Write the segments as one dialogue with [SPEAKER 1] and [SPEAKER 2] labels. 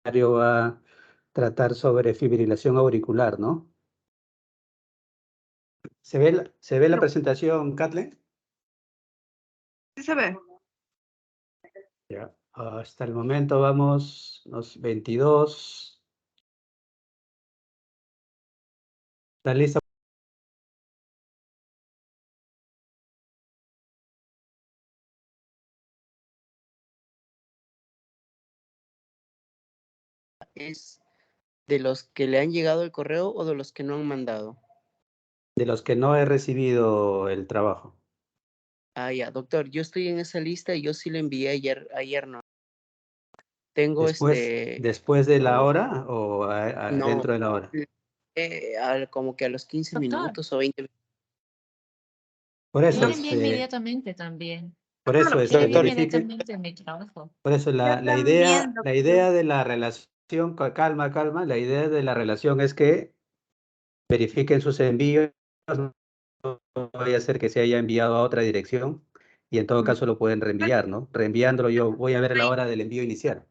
[SPEAKER 1] va a tratar sobre fibrilación auricular, ¿no? ¿Se ve la presentación, Kathleen?
[SPEAKER 2] Sí se ve.
[SPEAKER 1] Ya. Hasta el momento vamos, los 22. ¿Está lista?
[SPEAKER 3] ¿Es de los que le han llegado el correo o de los que no han mandado?
[SPEAKER 1] De los que no he recibido el trabajo.
[SPEAKER 3] Ah, ya, doctor, yo estoy en esa lista y yo sí le envié ayer no. Tengo
[SPEAKER 1] ¿Después de la hora o
[SPEAKER 3] no,
[SPEAKER 1] dentro de la hora?
[SPEAKER 3] como que a los 15
[SPEAKER 4] Doctor.
[SPEAKER 3] minutos o 20 minutos.
[SPEAKER 1] Por
[SPEAKER 4] Yo
[SPEAKER 1] eso,
[SPEAKER 4] lo envié inmediatamente también.
[SPEAKER 1] por eso,
[SPEAKER 4] Yo lo envié
[SPEAKER 1] verifique.
[SPEAKER 4] inmediatamente en mi trabajo.
[SPEAKER 1] Por eso la
[SPEAKER 2] también,
[SPEAKER 1] idea de la relación, calma, la idea de la relación es que verifiquen sus envíos, no vaya a ser que se haya enviado a otra dirección y en todo caso lo pueden reenviar, ¿no? Reenviándolo yo voy a ver la hora del envío inicial.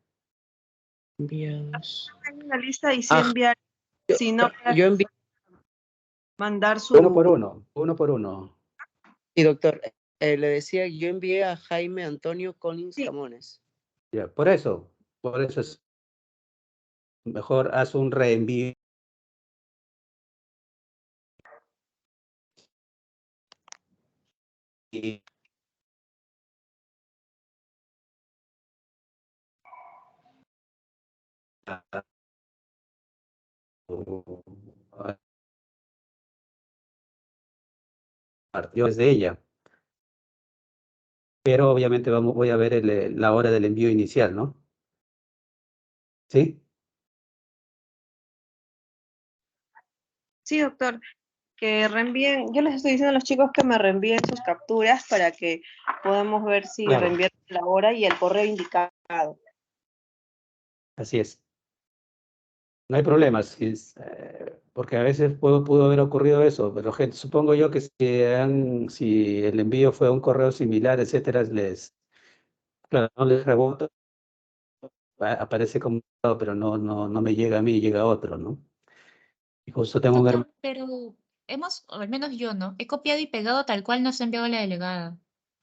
[SPEAKER 3] Envíos.
[SPEAKER 2] Hay una lista y sí
[SPEAKER 3] Ah,
[SPEAKER 2] enviar. Si no,
[SPEAKER 3] Yo envié,
[SPEAKER 2] mandar su...
[SPEAKER 1] Uno por uno.
[SPEAKER 3] sí, doctor, le decía, yo envié a Jaime Antonio Collins
[SPEAKER 2] Sí.
[SPEAKER 3] Camones.
[SPEAKER 1] Ya, por eso es mejor haz un reenvío. Y partió desde ella. Pero obviamente voy a ver la hora del envío inicial, ¿no? ¿Sí?
[SPEAKER 2] Sí, doctor, que reenvíen, yo les estoy diciendo a los chicos que me reenvíen sus capturas para que podamos ver si
[SPEAKER 1] Claro.
[SPEAKER 2] reenvían la hora y el correo indicado.
[SPEAKER 1] Así es. No hay problemas, porque a veces pudo haber ocurrido eso, pero supongo yo que si el envío fue a un correo similar, etcétera, claro, no les rebota, aparece como, pero no me llega a mí, llega a otro, ¿no? Y justo tengo un hermano.
[SPEAKER 4] Doctor, pero o al menos yo, ¿no? He copiado y pegado tal cual nos ha enviado la delegada.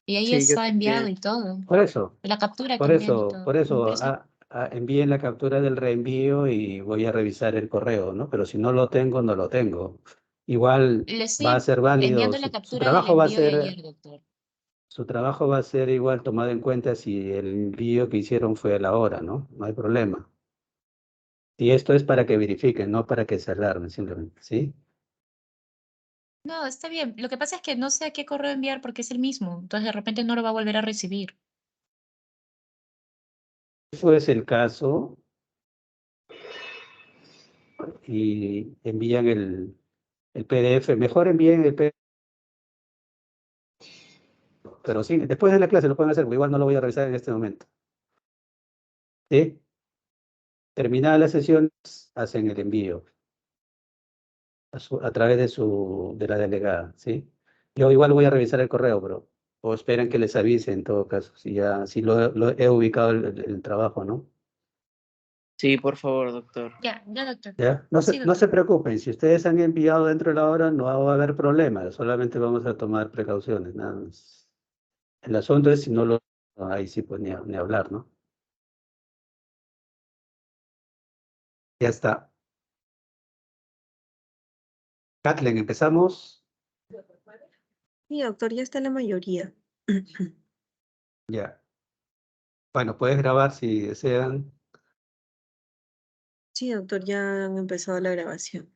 [SPEAKER 4] Y ahí
[SPEAKER 3] Sí, yo
[SPEAKER 4] está enviado
[SPEAKER 3] también.
[SPEAKER 4] y todo.
[SPEAKER 1] Por eso,
[SPEAKER 4] La captura también y todo. Me parece-
[SPEAKER 1] envíen la captura del reenvío y voy a revisar el correo, ¿no? Pero si no lo tengo, no lo tengo. Igual
[SPEAKER 4] Le
[SPEAKER 1] va a
[SPEAKER 4] estoy
[SPEAKER 1] ser válido,
[SPEAKER 4] enviando la captura del envío de ayer, doctor.
[SPEAKER 1] su trabajo va a ser igual tomado en cuenta si el envío que hicieron fue a la hora, ¿no? No hay problema. Y esto es para que verifiquen, no para que se alarmen, simplemente, ¿sí?
[SPEAKER 4] No, está bien. Lo que pasa es que no sé a qué correo enviar porque es el mismo. Entonces de repente no lo va a volver a recibir.
[SPEAKER 1] Eso es el caso y envían el PDF. Mejor envíen el PDF, pero sí, después de la clase lo pueden hacer, porque igual no lo voy a revisar en este momento. ¿Sí? Terminada la sesión, hacen el envío a través de la delegada, ¿sí? Yo igual voy a revisar el correo, pero o esperen que les avise en todo caso, si lo he ubicado el trabajo, ¿no?
[SPEAKER 3] Sí, por favor, doctor.
[SPEAKER 4] Ya, doctor.
[SPEAKER 1] ¿Ya?
[SPEAKER 4] Sí,
[SPEAKER 1] No se
[SPEAKER 4] doctor.
[SPEAKER 1] preocupen, si ustedes han enviado dentro de la hora no va a haber problema, solamente vamos a tomar precauciones, nada más. El asunto es si no ahí sí pues ni hablar, ¿no? Ya está. Kathleen, empezamos.
[SPEAKER 2] Sí, doctor, ya está la mayoría.
[SPEAKER 1] Ya. Bueno, puedes grabar si desean.
[SPEAKER 2] Sí, doctor, ya han empezado la grabación.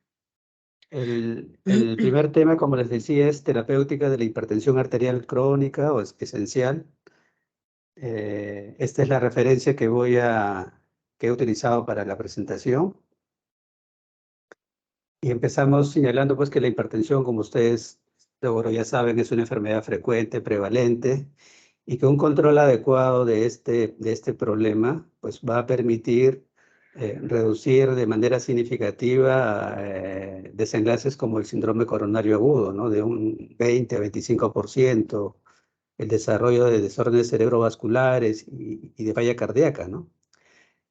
[SPEAKER 1] El primer tema, como les decía, es terapéutica de la hipertensión arterial crónica o esencial. Esta es la referencia que he utilizado para la presentación. Y empezamos señalando pues que la hipertensión, como ustedes seguro ya saben, es una enfermedad frecuente, prevalente, y que un control adecuado de este problema pues va a permitir reducir de manera significativa desenlaces como el síndrome coronario agudo, ¿no? De un 20 a 25%, el desarrollo de desórdenes cerebrovasculares y de falla cardíaca, ¿no?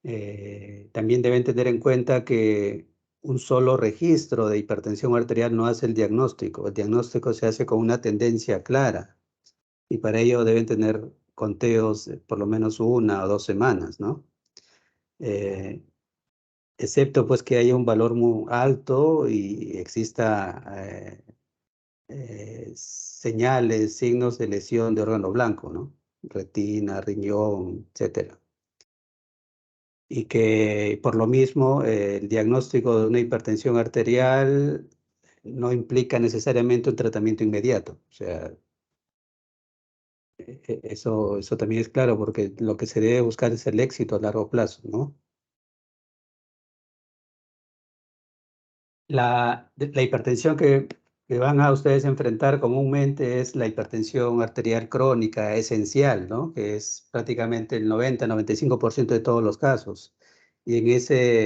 [SPEAKER 1] También deben tener en cuenta que un solo registro de hipertensión arterial no hace el diagnóstico. El diagnóstico se hace con una tendencia clara y para ello deben tener conteos por lo menos 1 o 2 semanas, ¿no? Excepto pues que haya un valor muy alto y exista señales, signos de lesión de órgano blanco, ¿no? Retina, riñón, etcétera. Y que por lo mismo el diagnóstico de una hipertensión arterial no implica necesariamente un tratamiento inmediato. O sea, eso también es claro porque lo que se debe buscar es el éxito a largo plazo, ¿no? La hipertensión que van a ustedes enfrentar comúnmente es la hipertensión arterial crónica esencial, ¿no? Que es prácticamente el 90-95% de todos los casos. Y en ese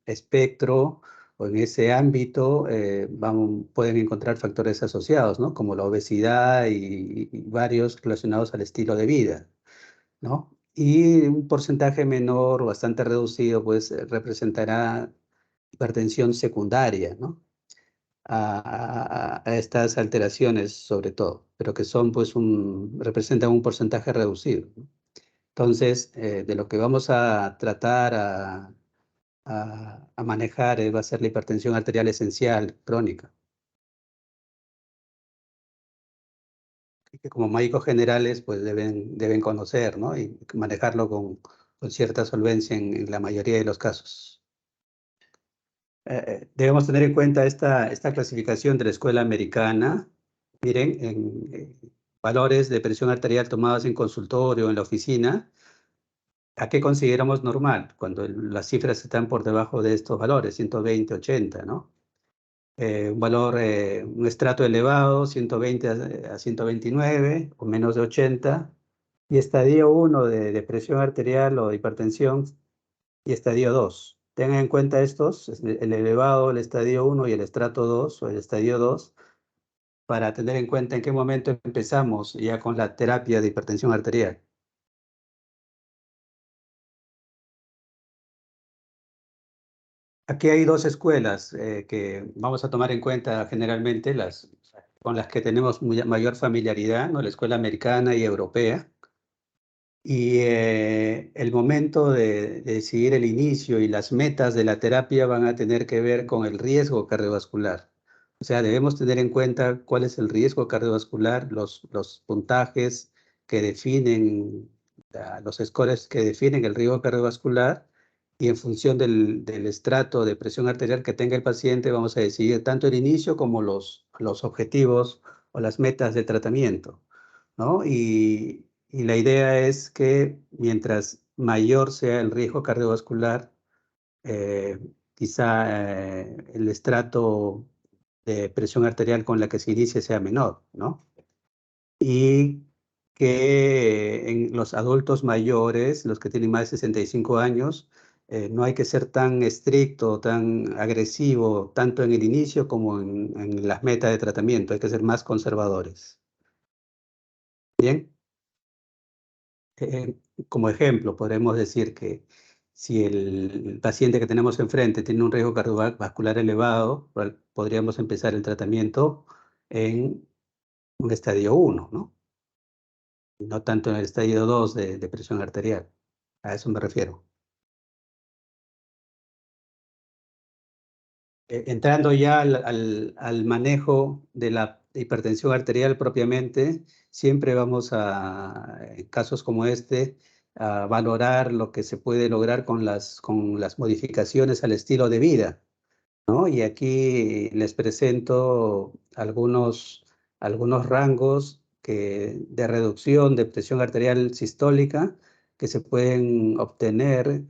[SPEAKER 1] espectro o en ese ámbito pueden encontrar factores asociados, ¿no? Como la obesidad y varios relacionados al estilo de vida, ¿no? Y un porcentaje menor, bastante reducido, pues representará hipertensión secundaria, ¿no? A estas alteraciones sobre todo, pero que son pues representan un porcentaje reducido, ¿no? Entonces, de lo que vamos a tratar a manejar va a ser la hipertensión arterial esencial crónica, que como médicos generales pues deben conocer, ¿no? Y manejarlo con cierta solvencia en la mayoría de los casos. Debemos tener en cuenta esta clasificación de la escuela americana. Miren, en valores de presión arterial tomados en consultorio, en la oficina, ¿a qué consideramos normal? Cuando las cifras están por debajo de estos valores, 120, 80, ¿no? Un estrato elevado, 120 a 129 o menos de 80, y estadio 1 de presión arterial o de hipertensión, y estadio 2. Tengan en cuenta estos, el elevado, el estadio 1 y el estrato 2 o el estadio 2, para tener en cuenta en qué momento empezamos ya con la terapia de hipertensión arterial. Aquí hay dos escuelas que vamos a tomar en cuenta generalmente, con las que tenemos mayor familiaridad, ¿no? La escuela americana y europea. Y el momento de decidir el inicio y las metas de la terapia van a tener que ver con el riesgo cardiovascular. O sea, debemos tener en cuenta cuál es el riesgo cardiovascular, los puntajes que definen, los scores que definen el riesgo cardiovascular, y en función del estrato de presión arterial que tenga el paciente, vamos a decidir tanto el inicio como los objetivos o las metas de tratamiento, ¿no? Y la idea es que mientras mayor sea el riesgo cardiovascular, eh, quizá el estrato de presión arterial con la que se inicie sea menor, ¿no? Y que en los adultos mayores, los que tienen más de 65 años, no hay que ser tan estricto, tan agresivo, tanto en el inicio como en las metas de tratamiento. Hay que ser más conservadores. Bien. Eh, Como ejemplo, podremos decir que si el paciente que tenemos enfrente tiene un riesgo cardiovascular elevado, podríamos empezar el tratamiento en un estadio 1, ¿no? Y no tanto en el estadio 2 de presión arterial. A eso me refiero. Entrando ya al manejo de la hipertensión arterial propiamente, siempre vamos en casos como este, a valorar lo que se puede lograr con las modificaciones al estilo de vida, ¿no? Y aquí les presento algunos rangos de reducción de presión arterial sistólica que se pueden obtener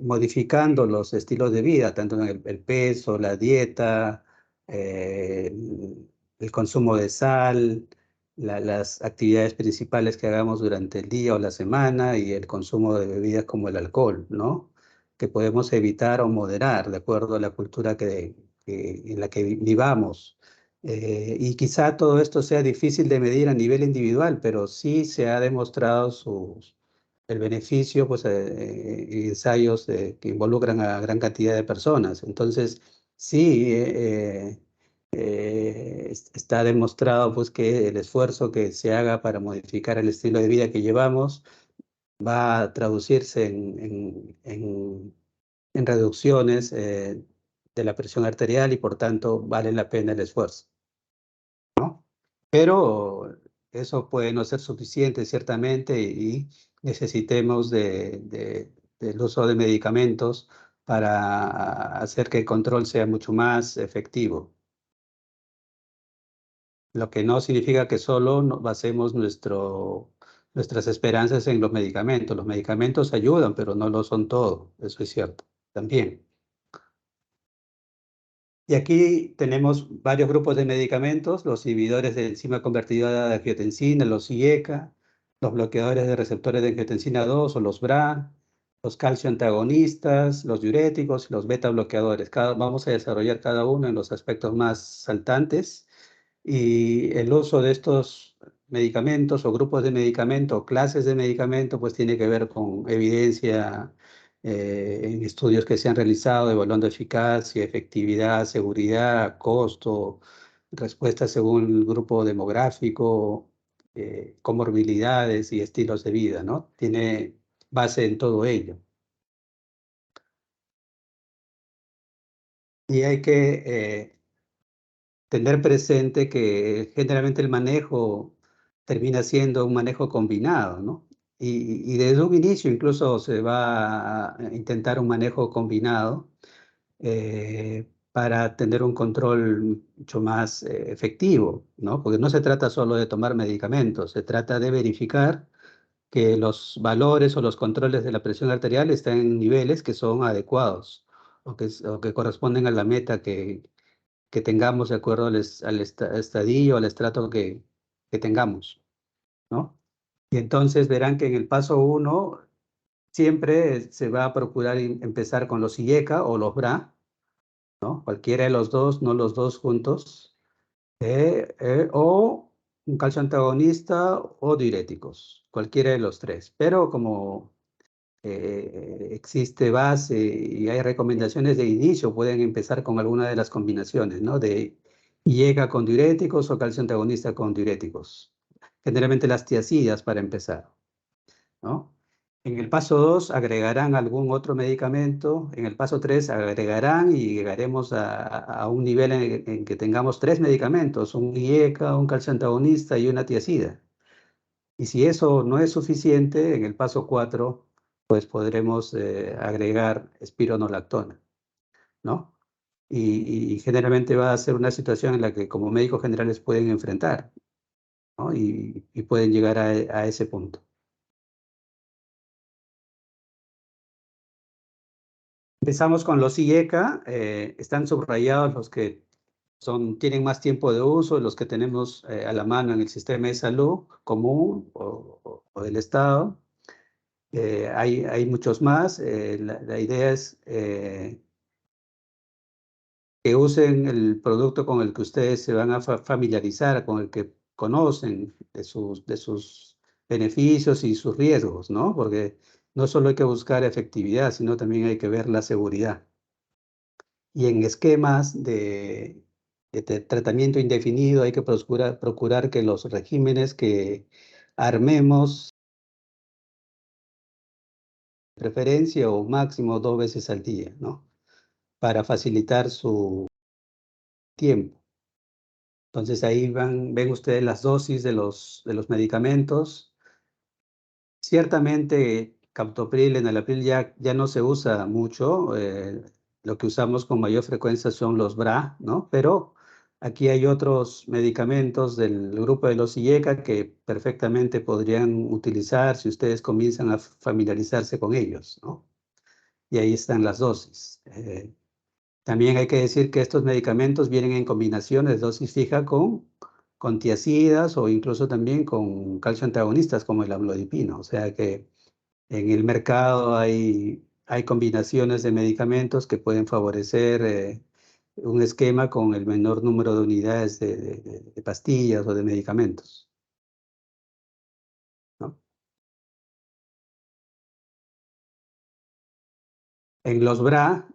[SPEAKER 1] modificando los estilos de vida, tanto en el peso, la dieta, el consumo de sal, las actividades principales que hagamos durante el día o la semana y el consumo de bebidas como el alcohol, ¿no? Que podemos evitar o moderar de acuerdo a la cultura en la que vivamos. Y quizá todo esto sea difícil de medir a nivel individual, pero sí se ha demostrado el beneficio, pues, ensayos que involucran a gran cantidad de personas. Entonces, sí, está demostrado, pues, que el esfuerzo que se haga para modificar el estilo de vida que llevamos va a traducirse en reducciones de la presión arterial y por tanto vale la pena el esfuerzo, ¿no? Pero eso puede no ser suficiente ciertamente y necesitemos del uso de medicamentos para hacer que el control sea mucho más efectivo. Lo que no significa que solo basemos nuestras esperanzas en los medicamentos. Los medicamentos ayudan, pero no lo son todo. Eso es cierto también. Y aquí tenemos varios grupos de medicamentos, los inhibidores de enzima convertidora de angiotensina, los IECA, los bloqueadores de receptores de angiotensina 2 o los BRA, los calcio antagonistas, los diuréticos, los beta bloqueadores. Vamos a desarrollar cada uno en los aspectos más saltantes. Y el uso de estos medicamentos o grupos de medicamentos o clases de medicamentos pues tiene que ver con evidencia en estudios que se han realizado evaluando eficacia, efectividad, seguridad, costo, respuesta según el grupo demográfico, comorbilidades y estilos de vida, ¿no? Tiene base en todo ello. Y hay que tener presente que generalmente el manejo termina siendo un manejo combinado, ¿no? Y desde un inicio incluso se va a intentar un manejo combinado para tener un control mucho más efectivo, ¿no? Porque no se trata solo de tomar medicamentos, se trata de verificar que los valores o los controles de la presión arterial están en niveles que son adecuados o que corresponden a la meta que tengamos de acuerdo al estadio, al estrato que tengamos, ¿no? Y entonces verán que en el paso 1 siempre se va a procurar empezar con los IECA o los BRA, ¿no? Cualquiera de los dos, no los dos juntos, o un calcio antagonista o diuréticos, cualquiera de los tres. Pero como existe base y hay recomendaciones de inicio, pueden empezar con alguna de las combinaciones, ¿no? De IECA con diuréticos o calcio antagonista con diuréticos. Generalmente las tiazidas para empezar, ¿no? En el paso 2 agregarán algún otro medicamento, en el paso 3 agregarán y llegaremos a un nivel en que tengamos 3 medicamentos, un IECA, un calcio antagonista y una tiazida. Y si eso no es suficiente, en el paso 4 pues podremos agregar espironolactona, ¿no? Y generalmente va a ser una situación en la que como médicos generales pueden enfrentar, ¿no? Y pueden llegar a ese punto. Empezamos con los IECA, están subrayados los que tienen más tiempo de uso, los que tenemos a la mano en el sistema de salud común o del Estado. Hay muchos más. La idea es que usen el producto con el que ustedes se van a familiarizar, con el que conocen de sus beneficios y sus riesgos, ¿no? Porque no solo hay que buscar efectividad, sino también hay que ver la seguridad. Y en esquemas de tratamiento indefinido hay que procurar que los regímenes que armemos, preferencia o máximo 2 veces al día, ¿no? Para facilitar su tiempo. Entonces ahí ven ustedes las dosis de los medicamentos. Ciertamente captopril, enalapril ya no se usa mucho. Lo que usamos con mayor frecuencia son los BRA, ¿no? Pero aquí hay otros medicamentos del grupo de los IECA que perfectamente podrían utilizar si ustedes comienzan a familiarizarse con ellos, ¿no? Y ahí están las dosis. También hay que decir que estos medicamentos vienen en combinaciones de dosis fija con tiazidas o incluso también con calcio antagonistas como el amlodipino. O sea que en el mercado hay combinaciones de medicamentos que pueden favorecer un esquema con el menor número de unidades de pastillas o de medicamentos, ¿no? En los BRA,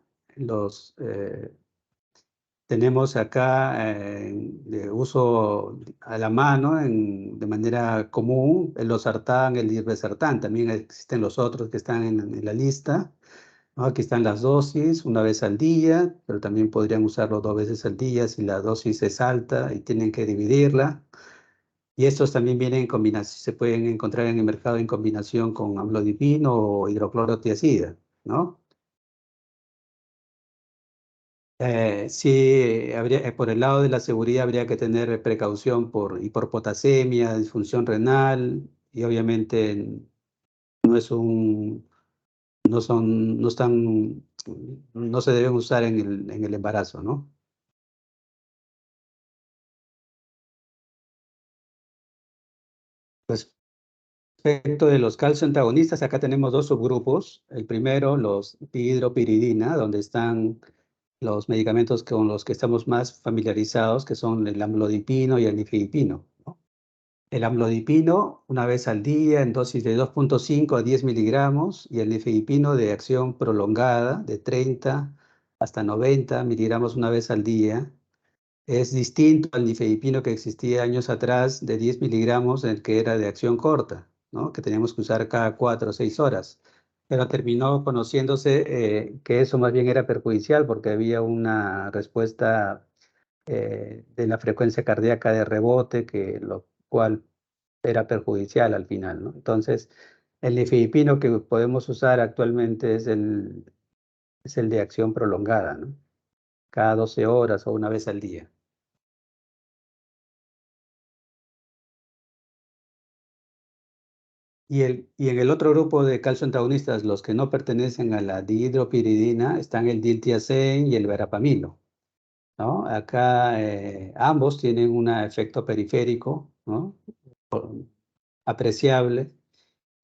[SPEAKER 1] tenemos acá de uso a la mano de manera común el losartán, el irbesartán. También existen los otros que están en la lista, ¿no? Aquí están las dosis, una vez al día, pero también podrían usarlo 2 veces al día si la dosis es alta y tienen que dividirla. Y estos también vienen en combinación, se pueden encontrar en el mercado en combinación con amlodipino o hidroclorotiazida, ¿no? Sí, por el lado de la seguridad habría que tener precaución por hiperpotasemia, disfunción renal y obviamente no es un, no son, no están, no se deben usar en el embarazo, ¿no? Respecto de los calcio antagonistas, acá tenemos 2 subgrupos. El primero, los dihidropiridina, donde están los medicamentos con los que estamos más familiarizados, que son el amlodipino y el nifedipino, ¿no? El amlodipino, una vez al día, en dosis de 2,5 a 10 miligramos, y el nifedipino de acción prolongada, de 30 hasta 90 miligramos una vez al día. Es distinto al nifedipino que existía años atrás, de 10 miligramos, el que era de acción corta, ¿no? Que teníamos que usar cada 4 o 6 horas. Pero terminó conociéndose que eso más bien era perjudicial porque había una respuesta de la frecuencia cardíaca de rebote, que lo cual era perjudicial al final, ¿no? Entonces, el nifedipino que podemos usar actualmente es el de acción prolongada, ¿no? Cada 12 horas o una vez al día. Y en el otro grupo de calcio antagonistas, los que no pertenecen a la dihidropiridina, están el diltiazem y el verapamilo, ¿no? Acá ambos tienen un efecto periférico, ¿no? Apreciable.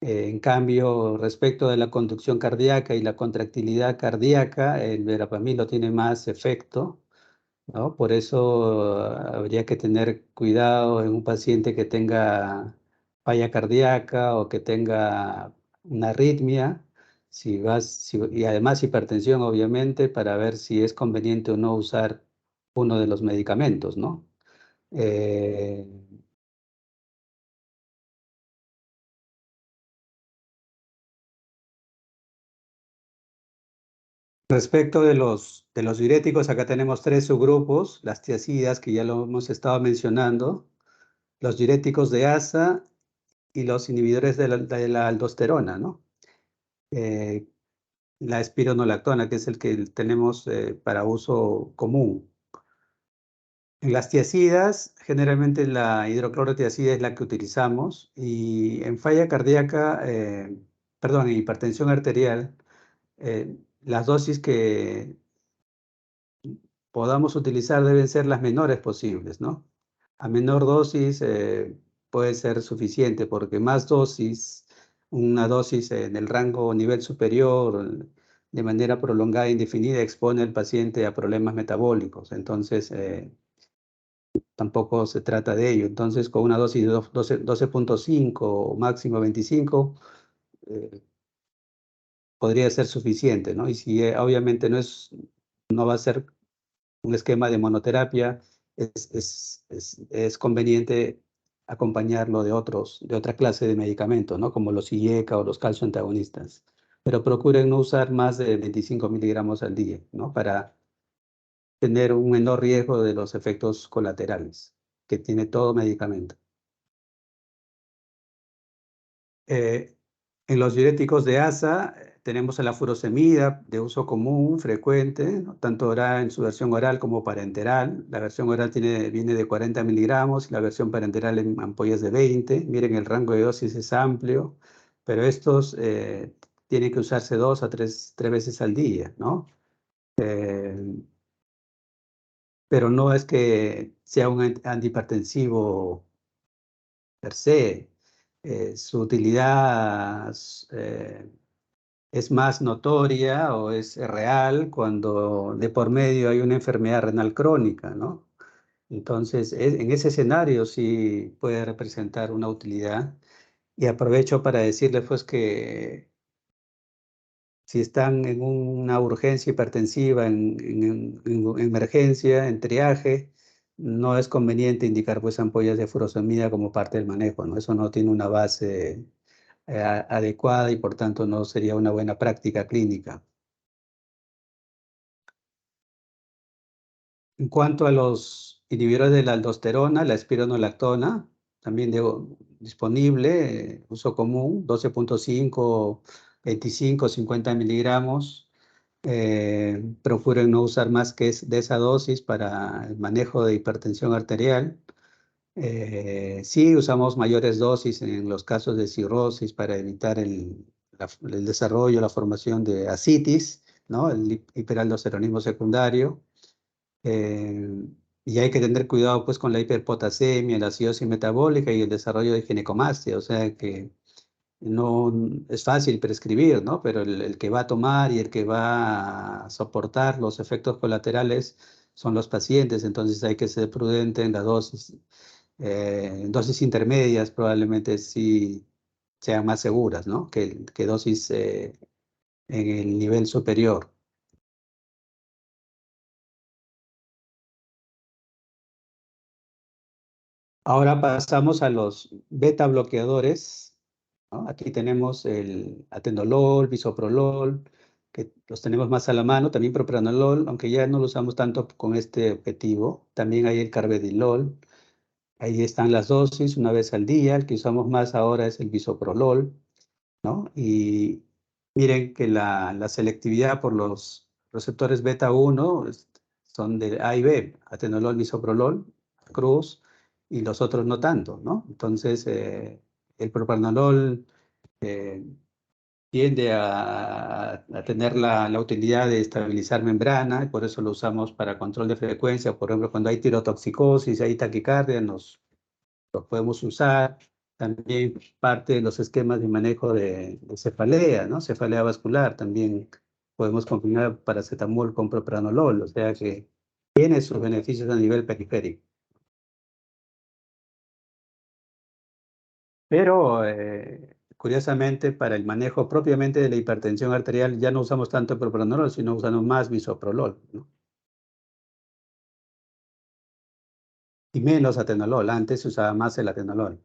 [SPEAKER 1] En cambio, respecto de la conducción cardíaca y la contractilidad cardíaca, el verapamilo tiene más efecto, ¿no? Por eso habría que tener cuidado en un paciente que tenga falla cardíaca o que tenga una arritmia, y además hipertensión, obviamente, para ver si es conveniente o no usar uno de los medicamentos, ¿no? Eh, Respecto de los diuréticos, acá tenemos 3 subgrupos: las tiazidas, que ya lo hemos estado mencionando, los diuréticos de asa y los inhibidores de la aldosterona, ¿no? Eh, la espironolactona, que es el que tenemos para uso común. En las tiazidas, generalmente la hidroclorotiazida es la que utilizamos, y en falla cardíaca, perdón, en hipertensión arterial, las dosis que podamos utilizar deben ser las menores posibles, ¿no? A menor dosis puede ser suficiente, porque más dosis, una dosis en el rango o nivel superior de manera prolongada e indefinida, expone al paciente a problemas metabólicos. Entonces, tampoco se trata de ello. Entonces, con una dosis de 12,5 o máximo 25, eh, podría ser suficiente, ¿no? Y si obviamente no va a ser un esquema de monoterapia, es conveniente acompañarlo de otra clase de medicamentos, ¿no? Como los IECA o los calcio antagonistas. Pero procuren no usar más de 25 miligramos al día, ¿no? Para tener un menor riesgo de los efectos colaterales que tiene todo medicamento. Eh, en los diuréticos de asa tenemos la furosemida, de uso común, frecuente, ¿no? Tanto oral, en su versión oral como parenteral. La versión oral viene de 40 miligramos y la versión parenteral en ampollas de 20. Miren, el rango de dosis es amplio, pero estos tienen que usarse 2 a 3 veces al día, ¿no? Eh, pero no es que sea un antihipertensivo per se. Su utilidad es más notoria o es real cuando de por medio hay una enfermedad renal crónica, ¿no? Entonces, en ese escenario sí puede representar una utilidad. Y aprovecho para decirles pues que si están en una urgencia hipertensiva, en emergencia, en triaje, no es conveniente indicar pues ampollas de furosemida como parte del manejo, ¿no? Eso no tiene una base adecuada y por tanto no sería una buena práctica clínica. En cuanto a los inhibidores de la aldosterona, la espironolactona, también disponible, uso común, 12.5, 25, 50 miligramos. Procuren no usar más que de esa dosis para el manejo de hipertensión arterial. Sí usamos mayores dosis en los casos de cirrosis para evitar el desarrollo, la formación de ascitis, ¿no? El hiperaldosteronismo secundario. Eh, y hay que tener cuidado pues con la hiperpotasemia, la acidosis metabólica y el desarrollo de ginecomastia, o sea que no es fácil prescribir, ¿no? Pero el que va a tomar y el que va a soportar los efectos colaterales son los pacientes, entonces hay que ser prudente en la dosis. Dosis intermedias probablemente sí sean más seguras, ¿no? Que dosis en el nivel superior. Ahora pasamos a los beta bloqueadores, ¿no? Aquí tenemos el atenolol, bisoprolol, que los tenemos más a la mano, también propranolol, aunque ya no lo usamos tanto con este objetivo. También hay el carvedilol, ahí están las dosis, una vez al día. El que usamos más ahora es el bisoprolol, ¿no? Y miren que la selectividad por los receptores beta 1 son de A y B, atenolol, bisoprolol, cruz, y los otros no tanto, ¿no? Entonces, el propranolol eh, tiende a tener la utilidad de estabilizar membrana, y por eso lo usamos para control de frecuencia. Por ejemplo, cuando hay tirotoxicosis, hay taquicardia, los podemos usar. También parte de los esquemas de manejo de cefalea, ¿no? Cefalea vascular, también podemos combinar paracetamol con propranolol, o sea que tiene sus beneficios a nivel periférico. Pero, curiosamente, para el manejo propiamente de la hipertensión arterial ya no usamos tanto propranolol, sino usamos más bisoprolol, ¿no? Y menos atenolol. Antes se usaba más el atenolol.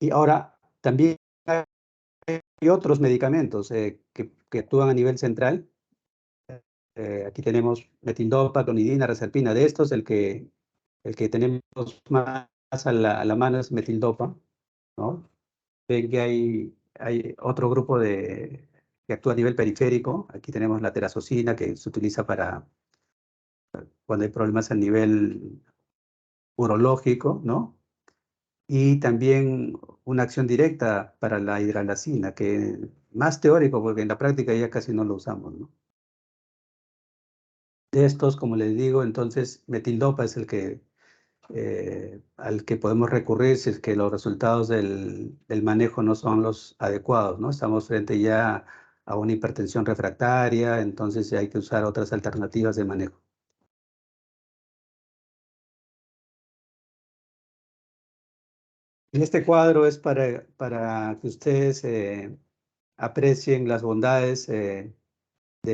[SPEAKER 1] Y ahora, también hay otros medicamentos que actúan a nivel central. Aquí tenemos metildopa, clonidina, reserpina. De estos, el que tenemos más a la mano es metildopa, ¿no? Ven que hay otro grupo que actúa a nivel periférico. Aquí tenemos la terazocina, que se utiliza para cuando hay problemas a nivel urológico, ¿no? Y también una acción directa para la hidralazina, que más teórico, porque en la práctica ya casi no lo usamos, ¿no? De estos, como les digo, entonces metildopa es al que podemos recurrir si es que los resultados del manejo no son los adecuados, ¿no? Estamos frente ya a una hipertensión refractaria, entonces hay que usar otras alternativas de manejo. Este cuadro es para que ustedes aprecien las bondades de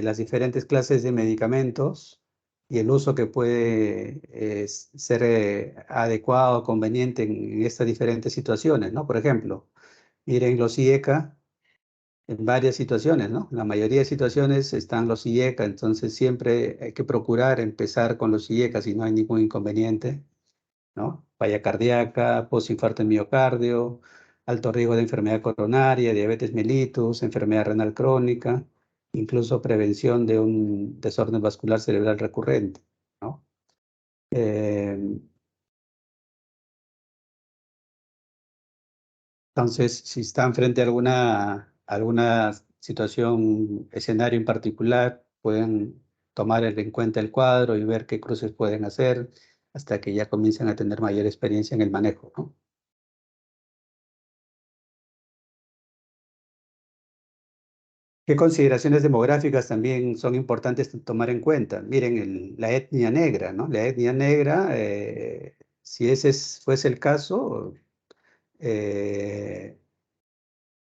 [SPEAKER 1] las diferentes clases de medicamentos y el uso que puede ser adecuado, conveniente en estas diferentes situaciones, ¿no? Por ejemplo, miren los IECA en varias situaciones, ¿no? La mayoría de situaciones están los IECA, entonces siempre hay que procurar empezar con los IECA si no hay ningún inconveniente, ¿no? Falla cardíaca, postinfarto en miocardio, alto riesgo de enfermedad coronaria, diabetes mellitus, enfermedad renal crónica, incluso prevención de un desorden vascular cerebral recurrente, ¿no? Eh, entonces, si están frente a alguna situación, escenario en particular, pueden tomar en cuenta el cuadro y ver qué cruces pueden hacer hasta que ya comiencen a tener mayor experiencia en el manejo, ¿no? ¿Qué consideraciones demográficas también son importantes tomar en cuenta? Miren, la etnia negra, ¿no? La etnia negra, si ese fuese el caso,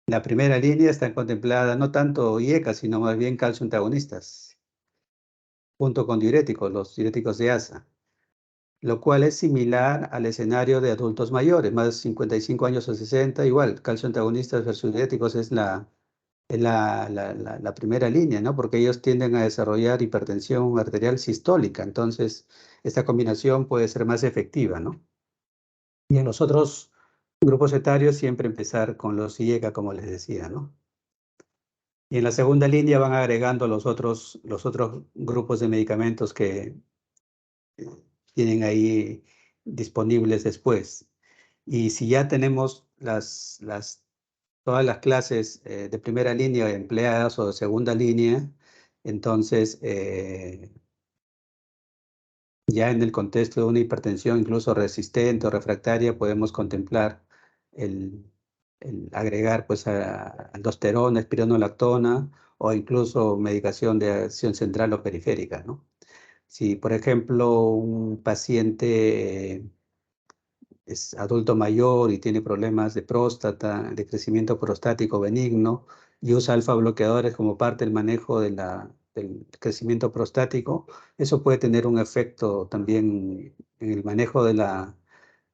[SPEAKER 1] la primera línea está contemplada no tanto IECA, sino más bien calcio antagonistas, junto con diuréticos, los diuréticos de ASA, lo cual es similar al escenario de adultos mayores, más de 55 años o 60, igual, calcio antagonistas versus diuréticos es la primera línea, ¿no? Porque ellos tienden a desarrollar hipertensión arterial sistólica, entonces esta combinación puede ser más efectiva, ¿no? Y en los otros grupos etarios siempre empezar con los IECA, como les decía, ¿no? Y en la segunda línea van agregando los otros grupos de medicamentos que tienen ahí disponibles después. Y si ya tenemos todas las clases de primera línea empleadas o de segunda línea, entonces ya en el contexto de una hipertensión incluso resistente o refractaria podemos contemplar el agregar pues aldosterona, espironolactona o incluso medicación de acción central o periférica, ¿no? Si, por ejemplo, un paciente es adulto mayor y tiene problemas de próstata, de crecimiento prostático benigno, y usa alfa bloqueadores como parte del manejo del crecimiento prostático, eso puede tener un efecto también en el manejo de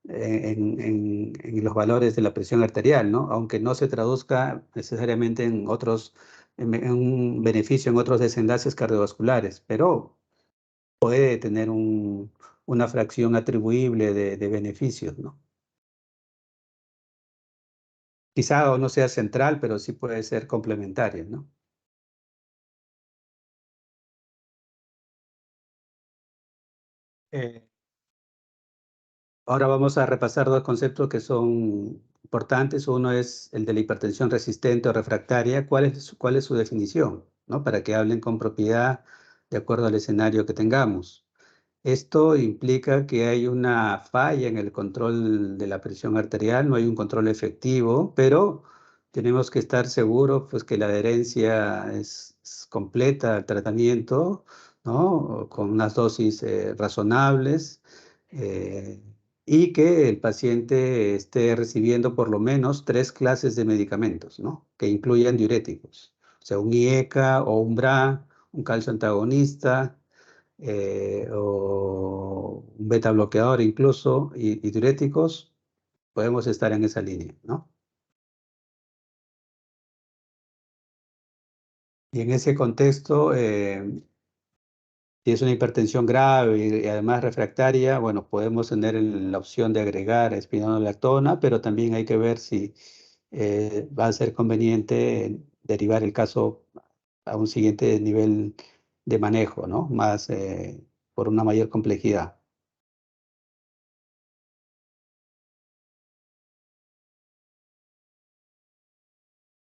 [SPEAKER 1] en los valores de la presión arterial, ¿no? Aunque no se traduzca necesariamente en un beneficio en otros desenlaces cardiovasculares, pero puede tener una fracción atribuible de beneficios, ¿no? Quizá no sea central, pero sí puede ser complementaria, ¿no? Eh, Ahora vamos a repasar dos conceptos que son importantes. Uno es el de la hipertensión resistente o refractaria. ¿Cuál es su definición? ¿No? Para que hablen con propiedad de acuerdo al escenario que tengamos. Esto implica que hay una falla en el control de la presión arterial, no hay un control efectivo, pero tenemos que estar seguros pues, que la adherencia es completa al tratamiento, ¿no? Con unas dosis razonables eh, y que el paciente esté recibiendo por lo menos 3 clases de medicamentos, ¿no? Que incluyan diuréticos, o sea, un IECA o un BRA, un calcio antagonista, o un beta bloqueador incluso, y diuréticos, podemos estar en esa línea, ¿no? Y en ese contexto, si es una hipertensión grave y además refractaria, bueno, podemos tener la opción de agregar espironolactona, pero también hay que ver si va a ser conveniente derivar el caso a un siguiente nivel de manejo, ¿no? Más por una mayor complejidad.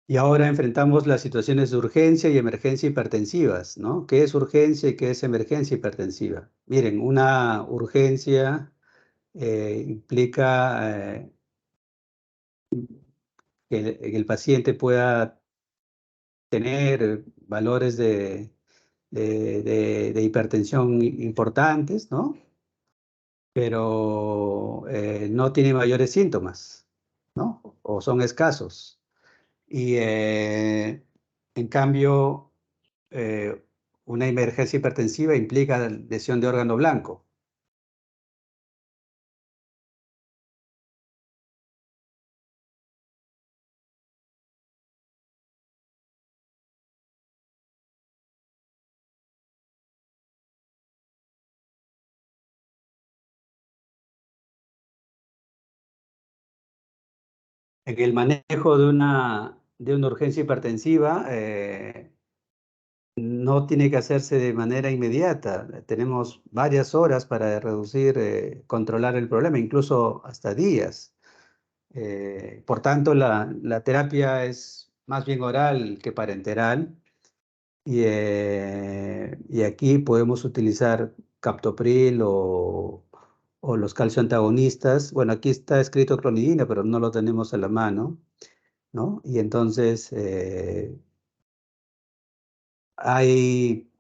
[SPEAKER 1] Y ahora enfrentamos las situaciones de urgencia y emergencia hipertensivas, ¿no? ¿Qué es urgencia y qué es emergencia hipertensiva? Miren, una urgencia implica que el paciente pueda tener valores de hipertensión importantes, ¿no? Pero no tiene mayores síntomas, ¿no? O son escasos. Y en cambio, eh, una emergencia hipertensiva implica lesión de órgano blanco. En el manejo de una urgencia hipertensiva, no tiene que hacerse de manera inmediata. Tenemos varias horas para reducir, controlar el problema, incluso hasta días. Por tanto, la terapia es más bien oral que parenteral y Y aquí podemos utilizar captopril o los calcio antagonistas. Bueno, aquí está escrito clonidina, pero no lo tenemos a la mano, ¿no? Y entonces hay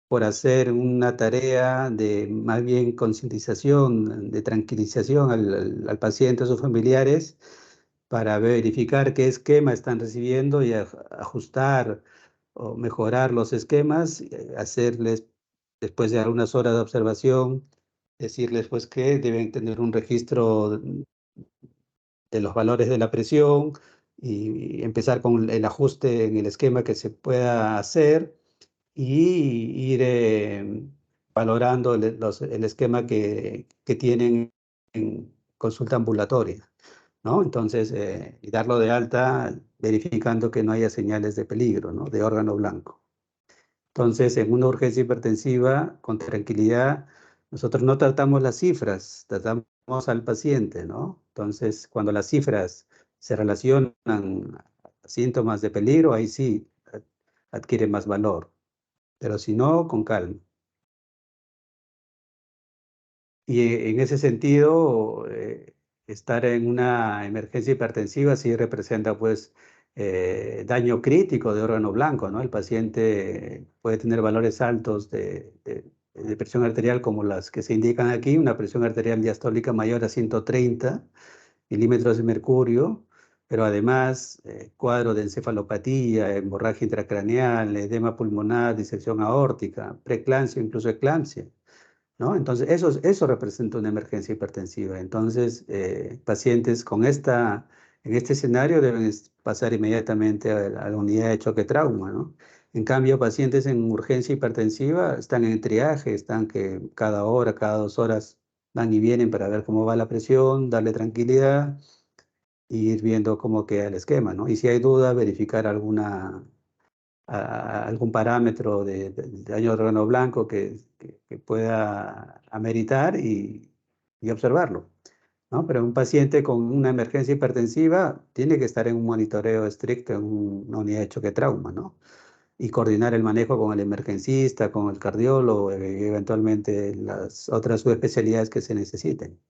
[SPEAKER 1] por hacer una tarea de más bien concientización, de tranquilización al paciente, a sus familiares, para verificar qué esquema están recibiendo y ajustar o mejorar los esquemas, hacerles, después de algunas horas de observación, decirles pues que deben tener un registro de los valores de la presión y empezar con el ajuste en el esquema que se pueda hacer y ir valorando el esquema que tienen en consulta ambulatoria, ¿no? Entonces, y darlo de alta verificando que no haya señales de peligro, ¿no? De órgano blanco. Entonces, en una urgencia hipertensiva, con tranquilidad, nosotros no tratamos las cifras, tratamos al paciente, ¿no? Entonces, cuando las cifras se relacionan a síntomas de peligro, ahí sí adquiere más valor, pero si no, con calma. Y en ese sentido, estar en una emergencia hipertensiva sí representa pues daño crítico de órgano blanco, ¿no? El paciente puede tener valores altos de presión arterial como las que se indican aquí, una presión arterial diastólica mayor a 130 milímetros de mercurio, pero además cuadro de encefalopatía, hemorragia intracraneal, edema pulmonar, disección aórtica, preeclampsia, incluso eclampsia, ¿no? Entonces, eso representa una emergencia hipertensiva. Entonces, pacientes en este escenario deben pasar inmediatamente a la unidad de choque trauma, ¿no? En cambio, pacientes en urgencia hipertensiva están en triaje, están que cada hora, cada 2 horas van y vienen para ver cómo va la presión, darle tranquilidad y ir viendo cómo queda el esquema, ¿no? Y si hay duda, verificar algún parámetro de daño de órgano blanco que pueda ameritar y observarlo, ¿no? Pero un paciente con una emergencia hipertensiva tiene que estar en un monitoreo estricto en una unidad de choque trauma, ¿no? Y coordinar el manejo con el emergencista, con el cardiólogo, y eventualmente las otras subespecialidades que se necesiten.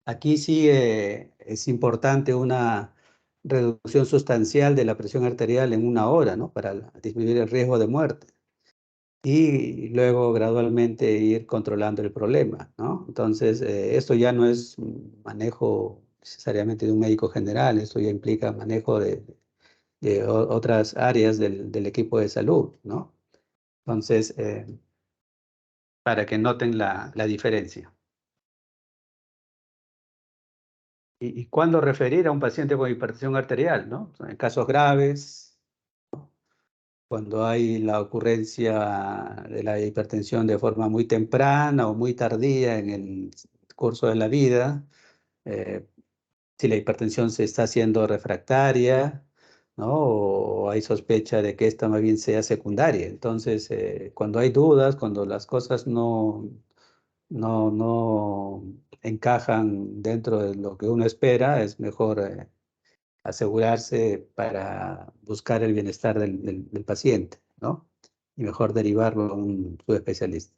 [SPEAKER 1] Aquí sí es importante una reducción sustancial de la presión arterial en 1 hora, ¿no? Para disminuir el riesgo de muerte. Y luego gradualmente ir controlando el problema, ¿no? Entonces, esto ya no es un manejo necesariamente de un médico general, esto ya implica manejo de otras áreas del equipo de salud, ¿no? Entonces, para que noten la diferencia. ¿Y cuándo referir a un paciente con hipertensión arterial, ¿no? En casos graves, cuando hay la ocurrencia de la hipertensión de forma muy temprana o muy tardía en el curso de la vida, eh, si la hipertensión se está haciendo refractaria, ¿no? O hay sospecha de que esta más bien sea secundaria. Entonces, cuando hay dudas, cuando las cosas no encajan dentro de lo que uno espera, es mejor asegurarse para buscar el bienestar del paciente, ¿no? Y mejor derivarlo a un subespecialista.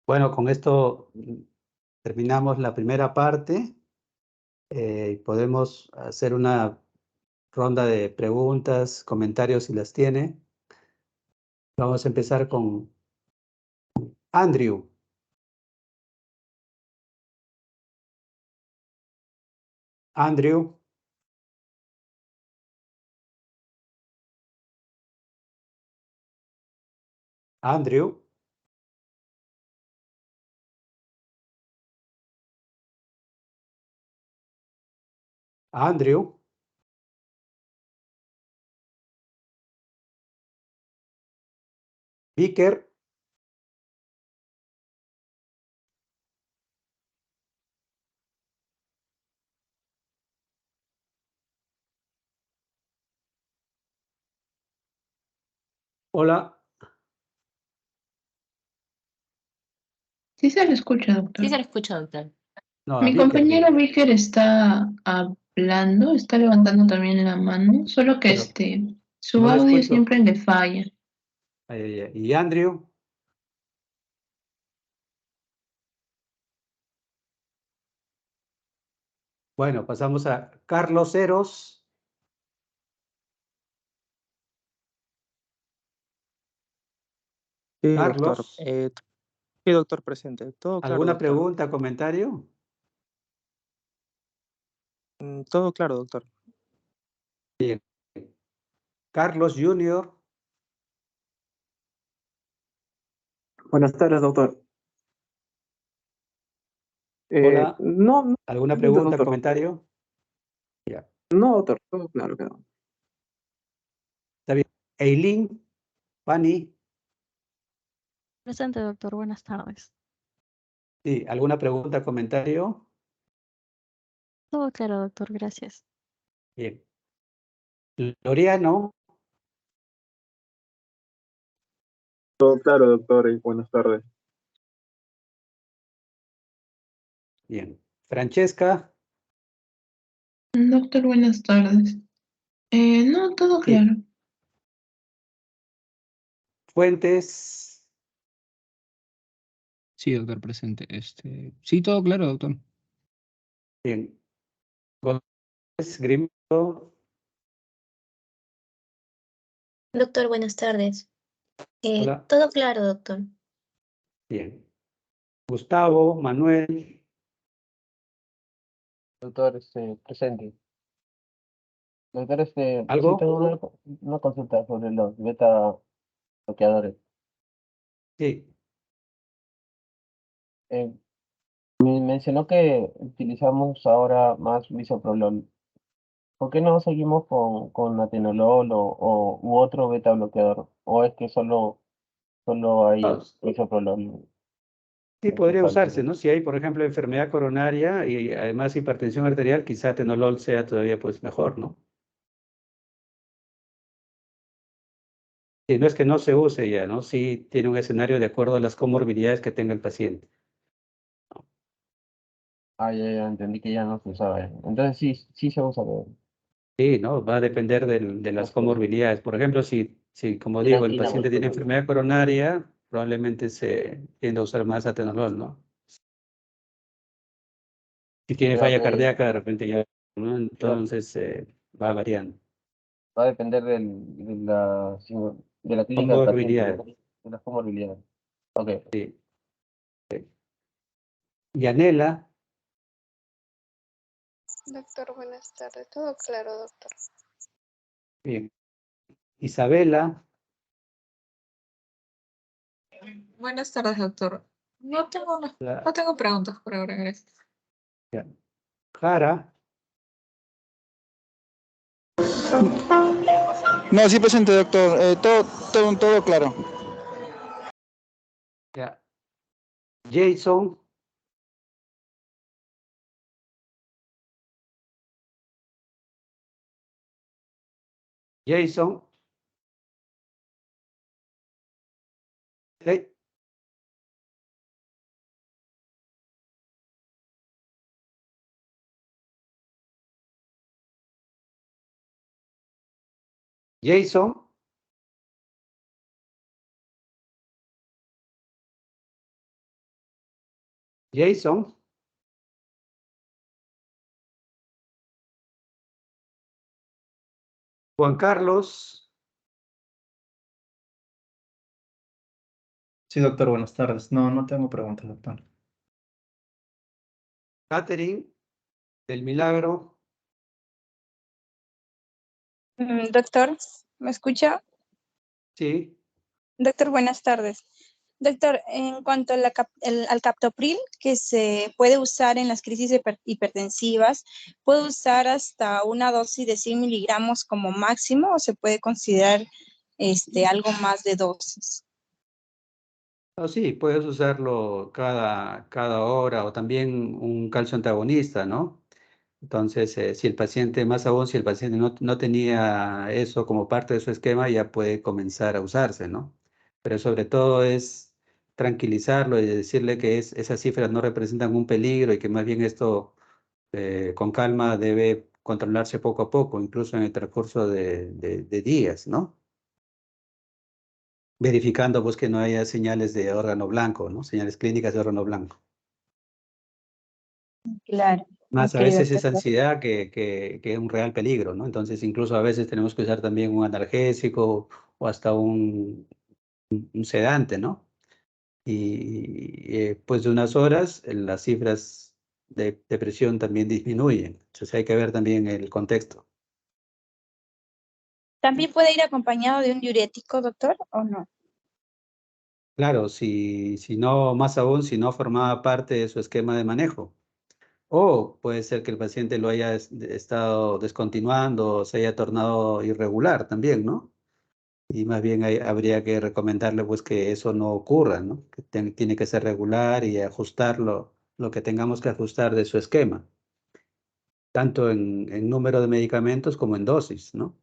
[SPEAKER 1] Bueno, con esto terminamos la primera parte. Podemos hacer una ronda de preguntas, comentarios si las tiene. Vamos a empezar con Andrew. Andrew. Andrew. Andrew. Vicker. Hola.
[SPEAKER 5] Sí se le escucha,
[SPEAKER 4] Sí
[SPEAKER 5] doctor.
[SPEAKER 4] se lo escucha, doctor.
[SPEAKER 1] No, a
[SPEAKER 5] Mi
[SPEAKER 1] Vicker,
[SPEAKER 5] compañero
[SPEAKER 1] digo.
[SPEAKER 5] Vicker está hablando, está levantando también la mano, solo que
[SPEAKER 1] Pero
[SPEAKER 5] su
[SPEAKER 1] no lo
[SPEAKER 5] audio
[SPEAKER 1] escucho.
[SPEAKER 5] siempre le falla.
[SPEAKER 1] ¿Y Andrew? Bueno, pasamos a Carlos Eros.
[SPEAKER 6] Sí, doctor.
[SPEAKER 1] Carlos,
[SPEAKER 6] Sí, doctor, presente. Todo claro,
[SPEAKER 1] ¿alguna
[SPEAKER 6] doctor.
[SPEAKER 1] pregunta, comentario?
[SPEAKER 6] Todo claro, doctor.
[SPEAKER 1] Bien. Carlos Junior,
[SPEAKER 7] Buenas tardes, doctor.
[SPEAKER 1] hola.
[SPEAKER 7] No, no,
[SPEAKER 1] ¿Alguna
[SPEAKER 7] pregunta,
[SPEAKER 1] pregunta,
[SPEAKER 7] doctor.
[SPEAKER 1] comentario? Ya,
[SPEAKER 7] No, doctor, todo claro quedó.
[SPEAKER 1] está bien. Eileen, Fanny,
[SPEAKER 8] Presente, doctor. Buenas tardes.
[SPEAKER 1] sí, ¿alguna pregunta, comentario?
[SPEAKER 8] Todo claro, doctor. Gracias.
[SPEAKER 1] Bien. Loriano,
[SPEAKER 9] Todo claro, doctor, y buenas tardes.
[SPEAKER 1] bien. Francesca,
[SPEAKER 5] Doctor, buenas tardes. No, todo
[SPEAKER 1] sí.
[SPEAKER 5] claro.
[SPEAKER 1] Fuentes,
[SPEAKER 10] Sí, doctor, presente. Sí, todo claro, doctor.
[SPEAKER 1] bien. González, Grimito,
[SPEAKER 11] Doctor, buenas tardes.
[SPEAKER 1] hola,
[SPEAKER 11] Todo claro, doctor.
[SPEAKER 1] bien. Gustavo, Manuel,
[SPEAKER 3] Doctor, presente. Doctor, sí
[SPEAKER 1] ¿algo?
[SPEAKER 3] tengo una consulta sobre los beta bloqueadores.
[SPEAKER 1] Sí.
[SPEAKER 3] Eh, Me mencionó que utilizamos ahora más bisoprolol. ¿Por qué no seguimos con atenolol u otro beta bloqueador? ¿O es que solo hay
[SPEAKER 1] Ah,
[SPEAKER 3] bisoprolol
[SPEAKER 1] sí,
[SPEAKER 3] en su
[SPEAKER 1] podría usarse,
[SPEAKER 3] cálculo?
[SPEAKER 1] ¿no? Si hay, por ejemplo, enfermedad coronaria y además hipertensión arterial, quizá atenolol sea todavía pues mejor, ¿no? Y no es que no se use ya, ¿no? Sí tiene un escenario de acuerdo a las comorbilidades que tenga el paciente.
[SPEAKER 3] Ah, ya entendí que ya no se usaba. Entonces sí se usa.
[SPEAKER 1] Sí, ¿no? Va a depender de las comorbilidades. Por ejemplo, si, como digo, el paciente tiene enfermedad coronaria, probablemente se tiende a usar más atenolol, ¿no? Si tiene
[SPEAKER 3] Pero
[SPEAKER 1] falla cardíaca, de repente ya, ¿no? Entonces va variando.
[SPEAKER 3] va a depender de la clínica del paciente, ¿no?
[SPEAKER 1] Comorbilidades,
[SPEAKER 3] De las comorbilidades. Ok.
[SPEAKER 1] sí. Yanela,
[SPEAKER 12] Doctor, buenas tardes. Todo claro, doctor.
[SPEAKER 1] bien. Isabela,
[SPEAKER 4] Buenas tardes, doctor.
[SPEAKER 1] la-
[SPEAKER 4] No tengo preguntas por ahora, gracias.
[SPEAKER 1] ya. Jara,
[SPEAKER 6] No, sí, presente, doctor. Todo claro.
[SPEAKER 1] ya. Jason, Jason, ¿sí? Jason, Jason, Juan Carlos,
[SPEAKER 7] Sí, doctor, buenas tardes. No, no tengo preguntas, doctor.
[SPEAKER 1] Catherine, del Milagro,
[SPEAKER 12] Doctor, ¿me escucha?
[SPEAKER 1] sí,
[SPEAKER 12] Doctor, buenas tardes. Doctor, en cuanto a al captopril, que se puede usar en las crisis hipertensivas, ¿puede usar hasta una dosis de 100 miligramos como máximo o se puede considerar algo más de dosis?
[SPEAKER 1] oh, sí, puedes usarlo cada hora o también un calcio antagonista, ¿no? Entonces, si el paciente, más aún si el paciente no tenía eso como parte de su esquema, ya puede comenzar a usarse, ¿no? Pero sobre todo es tranquilizarlo y decirle que esas cifras no representan un peligro y que más bien esto con calma debe controlarse poco a poco, incluso en el transcurso de días, ¿no? Verificando pues que no haya señales de órgano blanco, ¿no? Señales clínicas de órgano blanco.
[SPEAKER 12] Claro.
[SPEAKER 1] Más a
[SPEAKER 12] Ok,
[SPEAKER 1] veces es
[SPEAKER 12] doctor.
[SPEAKER 1] ansiedad que es un real peligro, ¿no? Entonces incluso a veces tenemos que usar también un analgésico o hasta un sedante, ¿no? Y pues de unas horas las cifras de presión también disminuyen. Entonces hay que ver también el contexto.
[SPEAKER 12] ¿También puede ir acompañado de un diurético, doctor, o no?
[SPEAKER 1] Claro, si no, más aún, si no formaba parte de su esquema de manejo. O puede ser que el paciente lo haya estado descontinuando o se haya tornado irregular también, ¿no? Y más bien habría que recomendarle pues que eso no ocurra, ¿no? Que tiene que ser regular y ajustar lo que tengamos que ajustar de su esquema, tanto en número de medicamentos como en dosis, ¿no?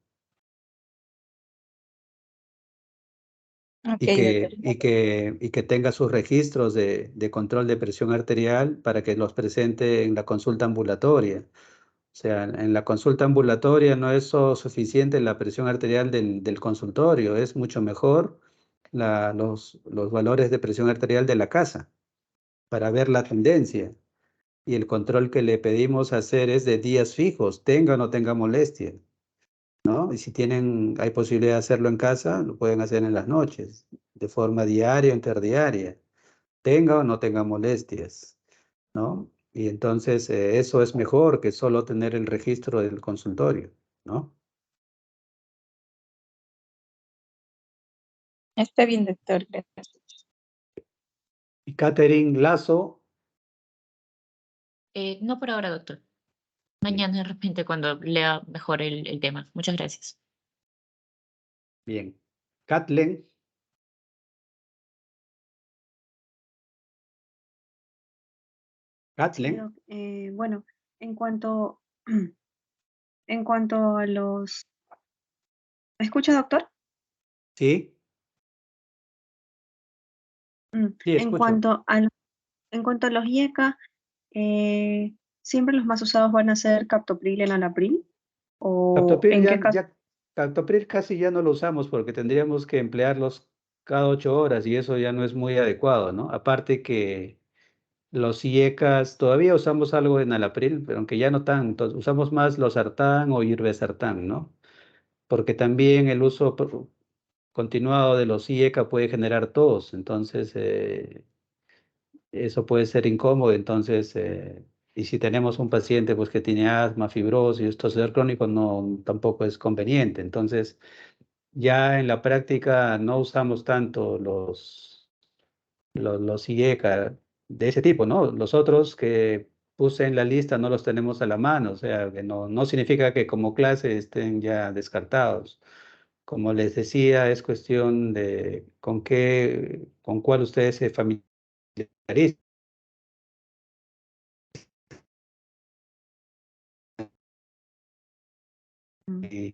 [SPEAKER 12] Ok,
[SPEAKER 1] Y
[SPEAKER 12] doctor.
[SPEAKER 1] que tenga sus registros de control de presión arterial para que los presente en la consulta ambulatoria. O sea, en la consulta ambulatoria no es suficiente la presión arterial del consultorio, es mucho mejor los valores de presión arterial de la casa para ver la tendencia. Y el control que le pedimos hacer es de días fijos, tenga o no tenga molestia, ¿no? Y si hay posibilidad de hacerlo en casa, lo pueden hacer en las noches, de forma diaria o interdiaria, tenga o no tenga molestias, ¿no? Y entonces eso es mejor que solo tener el registro del consultorio, ¿no?
[SPEAKER 12] Está bien, doctor. Gracias.
[SPEAKER 1] Y Catherine Lazo,
[SPEAKER 4] No por ahora, doctor. Mañana de repente cuando lea mejor el tema. Muchas gracias.
[SPEAKER 1] bien. Kathleen,
[SPEAKER 2] Sí, doc. Bueno, en cuanto, en cuanto a los... ¿Me escucha, doctor?
[SPEAKER 1] ¿sí? Sí,
[SPEAKER 2] En
[SPEAKER 1] escucho.
[SPEAKER 2] cuanto a, en cuanto a los IECA, ¿siempre los más usados van a ser captopril y enalapril? ¿O
[SPEAKER 1] Captopril
[SPEAKER 2] en qué caso?
[SPEAKER 1] Captopril casi ya no lo usamos porque tendríamos que emplearlos cada 8 horas y eso ya no es muy adecuado, ¿no? Aparte que los IECAS, todavía usamos algo de enalapril, pero aunque ya no tanto, usamos más losartán o irbesartán, ¿no? Porque también el uso continuado de los IECA puede generar tos, entonces eso puede ser incómodo, entonces, y si tenemos un paciente pues que tiene asma, fibrosis, tos crónico, no, tampoco es conveniente, entonces ya en la práctica no usamos tanto los IECA de ese tipo, ¿no? Los otros que puse en la lista no los tenemos a la mano, o sea, que no significa que como clase estén ya descartados. Como les decía, es cuestión de con cuál ustedes se familiarizan. Y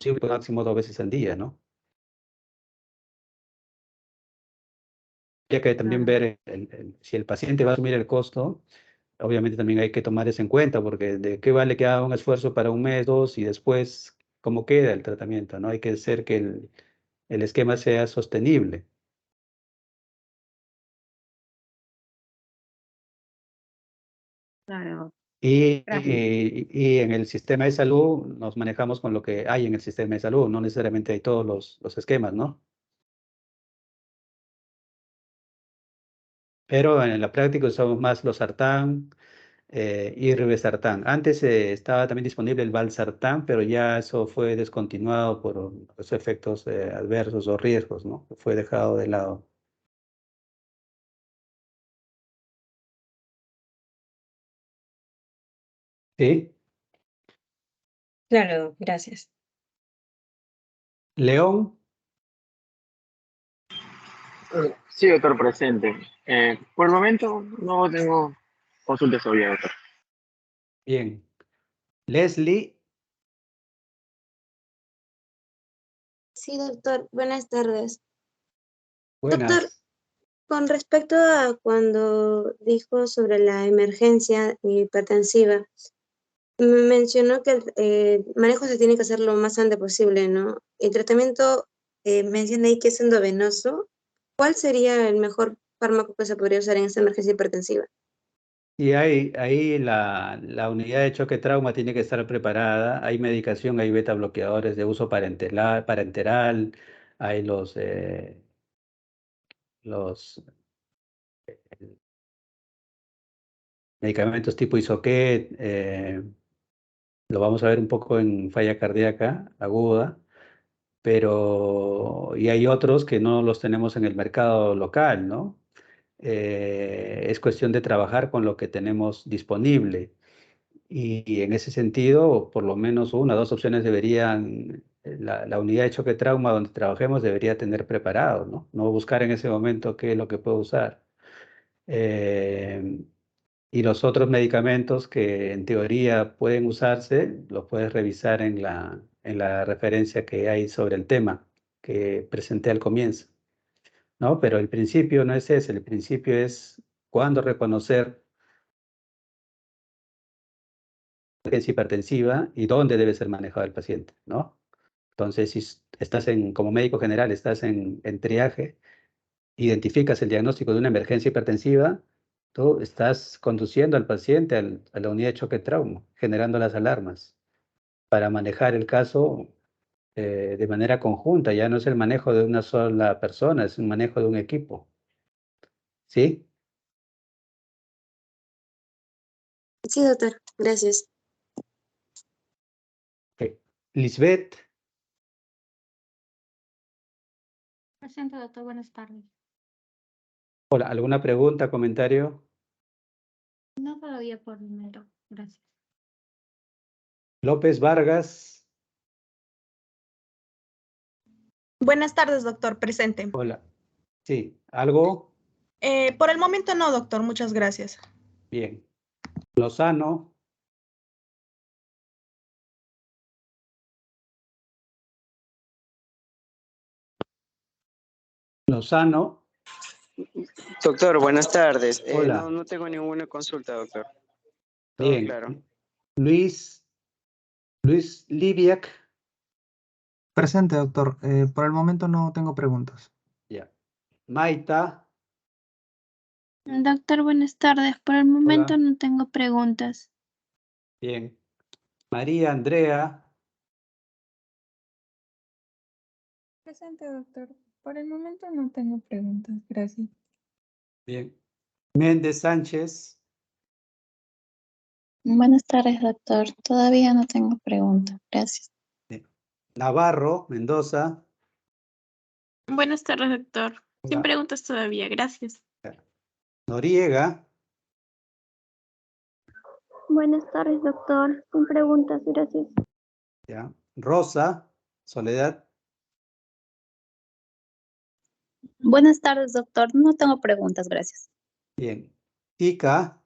[SPEAKER 1] sí, máximo 2 veces al día, ¿no? Ya que también
[SPEAKER 2] Claro.
[SPEAKER 1] ver si el paciente va a asumir el costo, obviamente también hay que tomar eso en cuenta, porque de qué vale que haga un esfuerzo para un mes, dos, y después cómo queda el tratamiento, ¿no? Hay que hacer que el esquema sea sostenible.
[SPEAKER 2] Claro. Gracias.
[SPEAKER 1] Y en el sistema de salud nos manejamos con lo que hay en el sistema de salud, no necesariamente hay todos los esquemas, ¿no? Pero en la práctica usamos más los sartán y ribesartán. Antes estaba también disponible el valsartán, pero ya eso fue descontinuado por los efectos adversos o riesgos, ¿no? Fue dejado de lado. ¿Sí?
[SPEAKER 13] Claro, gracias.
[SPEAKER 1] León,
[SPEAKER 9] Sí, doctor, presente. Por el momento no tengo consultas todavía, doctor.
[SPEAKER 1] bien. Leslie,
[SPEAKER 11] Sí, doctor, buenas tardes. Doctor,
[SPEAKER 1] buenas.
[SPEAKER 11] con respecto a cuando dijo sobre la emergencia hipertensiva, mencionó que el manejo se tiene que hacer lo más antes posible, ¿no? El tratamiento menciona ahí que es endovenoso. ¿Cuál sería el mejor fármaco que se podría usar en esta emergencia hipertensiva?
[SPEAKER 1] Y ahí la unidad de choque trauma tiene que estar preparada. Hay medicación, hay beta bloqueadores de uso parenteral, hay los medicamentos tipo Isoquet, lo vamos a ver un poco en falla cardíaca aguda, y hay otros que no los tenemos en el mercado local, ¿no? Es cuestión de trabajar con lo que tenemos disponible. Y en ese sentido, por lo menos una o dos opciones deberían, la unidad de choque trauma donde trabajemos debería tener preparado, ¿no? No buscar en ese momento qué es lo que puedo usar. Y los otros medicamentos que en teoría pueden usarse, los puedes revisar en la referencia que hay sobre el tema que presenté al comienzo, ¿no? Pero el principio no es ese, el principio es cuándo reconocer emergencia hipertensiva y dónde debe ser manejado el paciente, ¿no? Entonces, si estás como médico general, estás en triaje, identificas el diagnóstico de una emergencia hipertensiva, tú estás conduciendo al paciente a la unidad de choque trauma, generando las alarmas para manejar el caso de manera conjunta. Ya no es el manejo de una sola persona, es un manejo de un equipo. ¿Sí?
[SPEAKER 11] Sí, doctor, gracias.
[SPEAKER 1] Okay. Lisbeth.
[SPEAKER 13] Presente, doctor. Buenas tardes.
[SPEAKER 1] Hola, ¿alguna pregunta, comentario?
[SPEAKER 13] No todavía por dinero. Gracias.
[SPEAKER 1] López Vargas.
[SPEAKER 14] Buenas tardes, doctor. Presente.
[SPEAKER 1] Hola. Sí, ¿algo?
[SPEAKER 14] Por el momento no, doctor. Muchas gracias.
[SPEAKER 1] Bien. Lozano. Lozano.
[SPEAKER 15] Doctor, buenas tardes.
[SPEAKER 1] Hola.
[SPEAKER 15] No tengo ninguna consulta, doctor. Todo
[SPEAKER 1] Bien.
[SPEAKER 15] claro.
[SPEAKER 1] Luis Liviak.
[SPEAKER 6] Presente, doctor. Por el momento no tengo preguntas.
[SPEAKER 1] Ya. Maita.
[SPEAKER 16] Doctor, buenas tardes. Por el momento
[SPEAKER 1] Hola.
[SPEAKER 16] no tengo preguntas.
[SPEAKER 1] Bien. María Andrea.
[SPEAKER 17] Presente, doctor. Por el momento no tengo preguntas. Gracias.
[SPEAKER 1] Bien. Méndez Sánchez.
[SPEAKER 8] Buenas tardes, doctor. Todavía no tengo preguntas. Gracias.
[SPEAKER 1] Bien. Navarro Mendoza.
[SPEAKER 16] Buenas tardes, doctor. Sin
[SPEAKER 1] Hola.
[SPEAKER 16] preguntas todavía. Gracias.
[SPEAKER 1] Noriega.
[SPEAKER 11] Buenas tardes, doctor. Sin preguntas, gracias.
[SPEAKER 1] Ya. Rosa Soledad.
[SPEAKER 8] Buenas tardes, doctor. No tengo preguntas. Gracias.
[SPEAKER 1] Bien. Tika.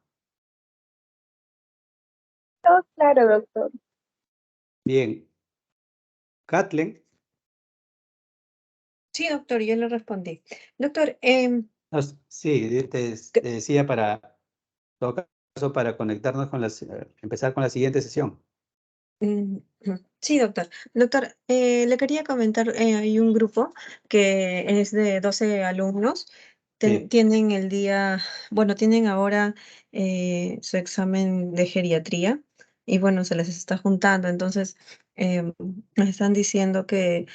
[SPEAKER 12] Todo claro, doctor.
[SPEAKER 1] Bien. Kathleen.
[SPEAKER 2] Sí, doctor, yo le respondí. Doctor,
[SPEAKER 1] Sí, te decía para todo caso, para conectarnos con empezar con la siguiente sesión.
[SPEAKER 2] sí, doctor. Doctor, le quería comentar, hay un grupo que es de 12 alumnos.
[SPEAKER 1] Sí.
[SPEAKER 2] Tienen tienen ahora su examen de geriatría y bueno, se les está juntando. Entonces, me están diciendo que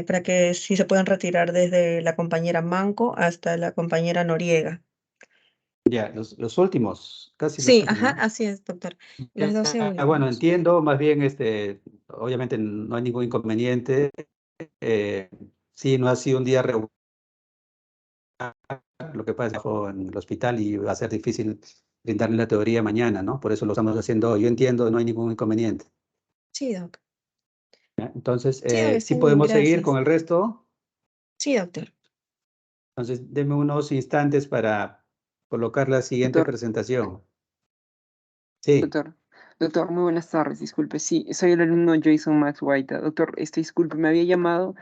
[SPEAKER 2] para que sí se pueden retirar desde la compañera Manco hasta la compañera Noriega.
[SPEAKER 1] Ya, los últimos, casi los
[SPEAKER 2] Sí,
[SPEAKER 1] últimos,
[SPEAKER 2] ajá,
[SPEAKER 1] ¿no?
[SPEAKER 2] así es, doctor. Los 12
[SPEAKER 1] Bueno,
[SPEAKER 2] últimos.
[SPEAKER 1] entiendo, más bien, obviamente no hay ningún inconveniente. Sí, no ha sido un día regular, lo que pasa es que en el hospital y va a ser difícil brindarle la teoría mañana, ¿no? Por eso lo estamos haciendo hoy. Yo entiendo, no hay ningún inconveniente.
[SPEAKER 2] Sí, doc.
[SPEAKER 1] ¿Ya? Entonces,
[SPEAKER 2] Sí, doc, está
[SPEAKER 1] ¿sí
[SPEAKER 2] bien,
[SPEAKER 1] podemos seguir
[SPEAKER 2] gracias.
[SPEAKER 1] con el resto?
[SPEAKER 2] Sí, doctor.
[SPEAKER 1] Entonces, deme unos instantes para colocar la siguiente
[SPEAKER 7] Doctor.
[SPEAKER 1] presentación. Sí.
[SPEAKER 7] Doctor, muy buenas tardes. Disculpe, sí, soy el alumno Jason Max White. Doctor, disculpe, me había llamado,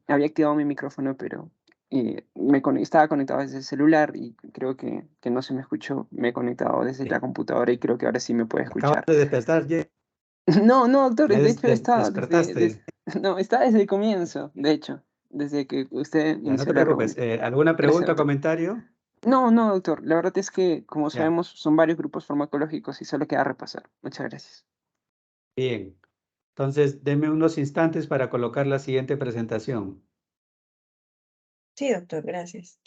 [SPEAKER 7] había activado mi micrófono, pero Estaba conectado desde el celular y creo que no se me escuchó. Me he conectado desde la computadora y creo que ahora sí me puede
[SPEAKER 1] Acabas
[SPEAKER 7] escuchar.
[SPEAKER 1] de despertar,
[SPEAKER 7] No, no, doctor,
[SPEAKER 1] ya
[SPEAKER 7] de hecho estaba
[SPEAKER 1] despertaste.
[SPEAKER 7] no, está desde el comienzo, de hecho, desde que usted
[SPEAKER 1] Ya, no te
[SPEAKER 7] inició la
[SPEAKER 1] preocupes.
[SPEAKER 7] reunión.
[SPEAKER 1] ¿Alguna
[SPEAKER 7] Gracias,
[SPEAKER 1] pregunta o
[SPEAKER 7] doctor.
[SPEAKER 1] comentario?
[SPEAKER 7] No, no, doctor, la verdad es que, como
[SPEAKER 1] Ya,
[SPEAKER 7] sabemos, son varios grupos farmacológicos y solo queda repasar. Muchas gracias.
[SPEAKER 1] bien. Entonces, deme unos instantes para colocar la siguiente presentación.
[SPEAKER 2] Sí, doctor, gracias.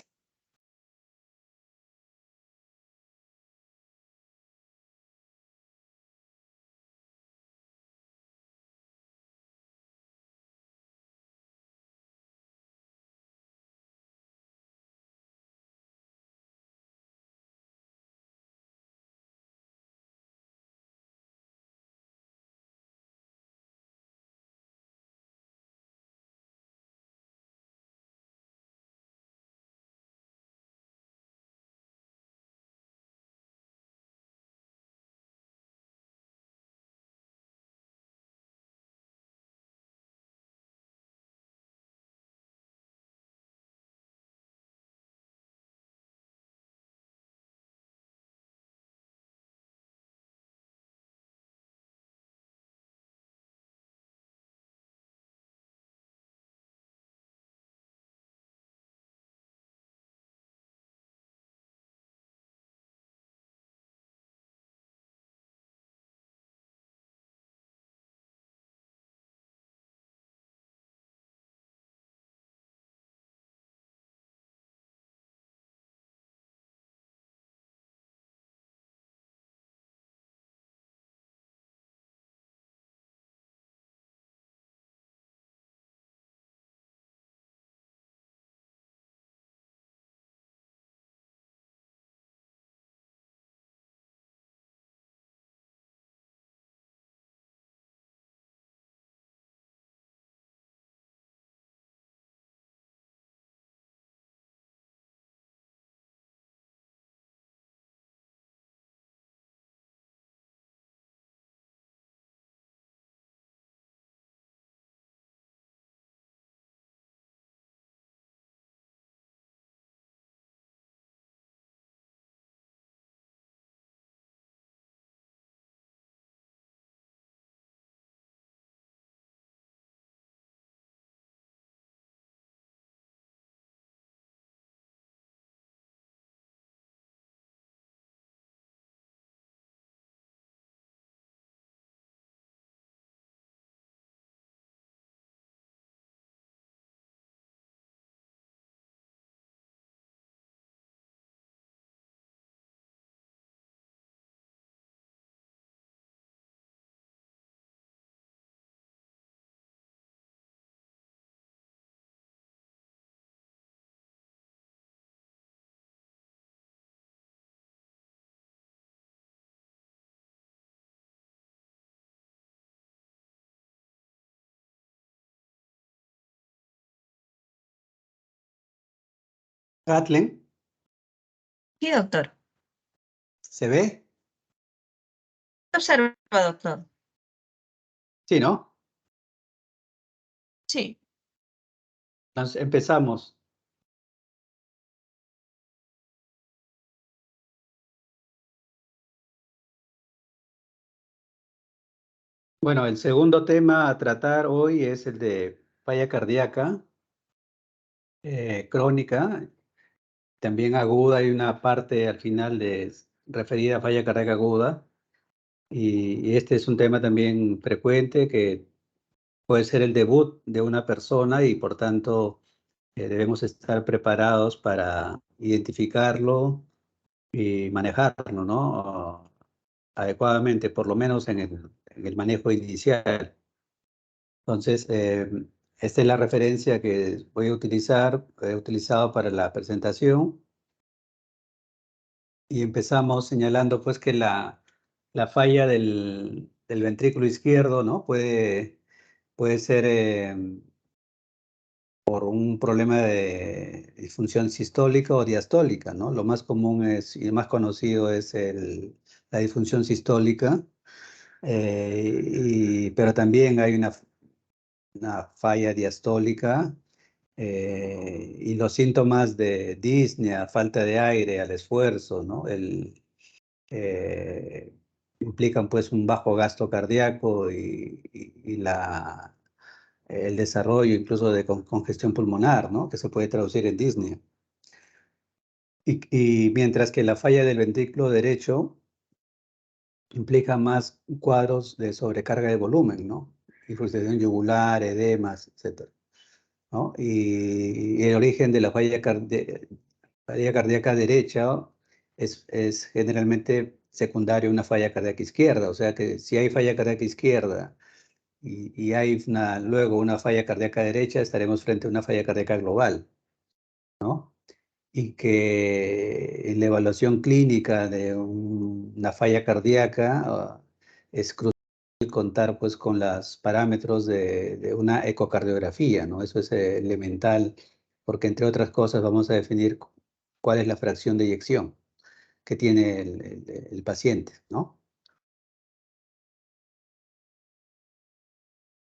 [SPEAKER 1] Kathleen,
[SPEAKER 2] Sí, doctor.
[SPEAKER 1] ¿se ve?
[SPEAKER 2] Observa, doctor.
[SPEAKER 1] Sí, ¿no?
[SPEAKER 2] Sí.
[SPEAKER 1] Entonces, empezamos. Bueno, el segundo tema a tratar hoy es el de falla cardíaca crónica, también aguda. Hay una parte al final referida a falla cardíaca aguda. Y este es un tema también frecuente que puede ser el debut de una persona y por tanto debemos estar preparados para identificarlo y manejarlo, ¿no? Adecuadamente, por lo menos en el manejo inicial. Entonces, esta es la referencia que voy a utilizar, he utilizado para la presentación. Y empezamos señalando pues que la falla del ventrículo izquierdo, ¿no? Puede ser por un problema de disfunción sistólica o diastólica, ¿no? Lo más común es, y más conocido es la disfunción sistólica, pero también hay una falla diastólica Y los síntomas de disnea, falta de aire, al esfuerzo, ¿no? Implican pues un bajo gasto cardíaco y el desarrollo incluso de congestión pulmonar, ¿no? Que se puede traducir en disnea. Y mientras que la falla del ventrículo derecho implica más cuadros de sobrecarga de volumen, ¿no? Insuficiencia yugular, edemas, etc. ¿No? Y el origen de la falla cardíaca derecha es generalmente secundario a una falla cardíaca izquierda. O sea que si hay falla cardíaca izquierda y hay luego una falla cardíaca derecha, estaremos frente a una falla cardíaca global, ¿no? Y que en la evaluación clínica de una falla cardíaca es crucial contar pues con los parámetros de una ecocardiografía, ¿no? Eso es elemental porque entre otras cosas vamos a definir cuál es la fracción de eyección que tiene el paciente, ¿no?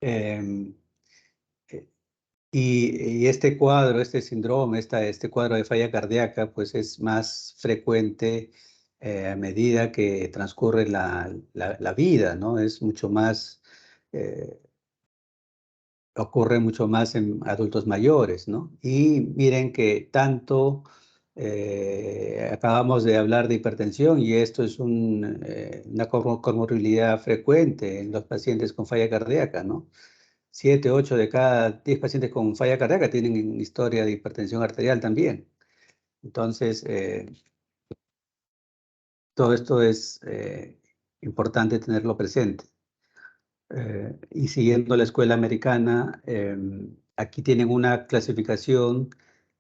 [SPEAKER 1] Em, Y este cuadro, este síndrome, este cuadro de falla cardíaca, pues es más frecuente a medida que transcurre la vida, ¿no? Es mucho más, ocurre mucho más en adultos mayores, ¿no? Y miren que tanto acabamos de hablar de hipertensión y esto es una comorbilidad frecuente en los pacientes con falla cardíaca, ¿no? 7, 8 de cada 10 pacientes con falla cardíaca tienen historia de hipertensión arterial también. Entonces, todo esto es importante tenerlo presente. Y siguiendo la escuela americana, aquí tienen una clasificación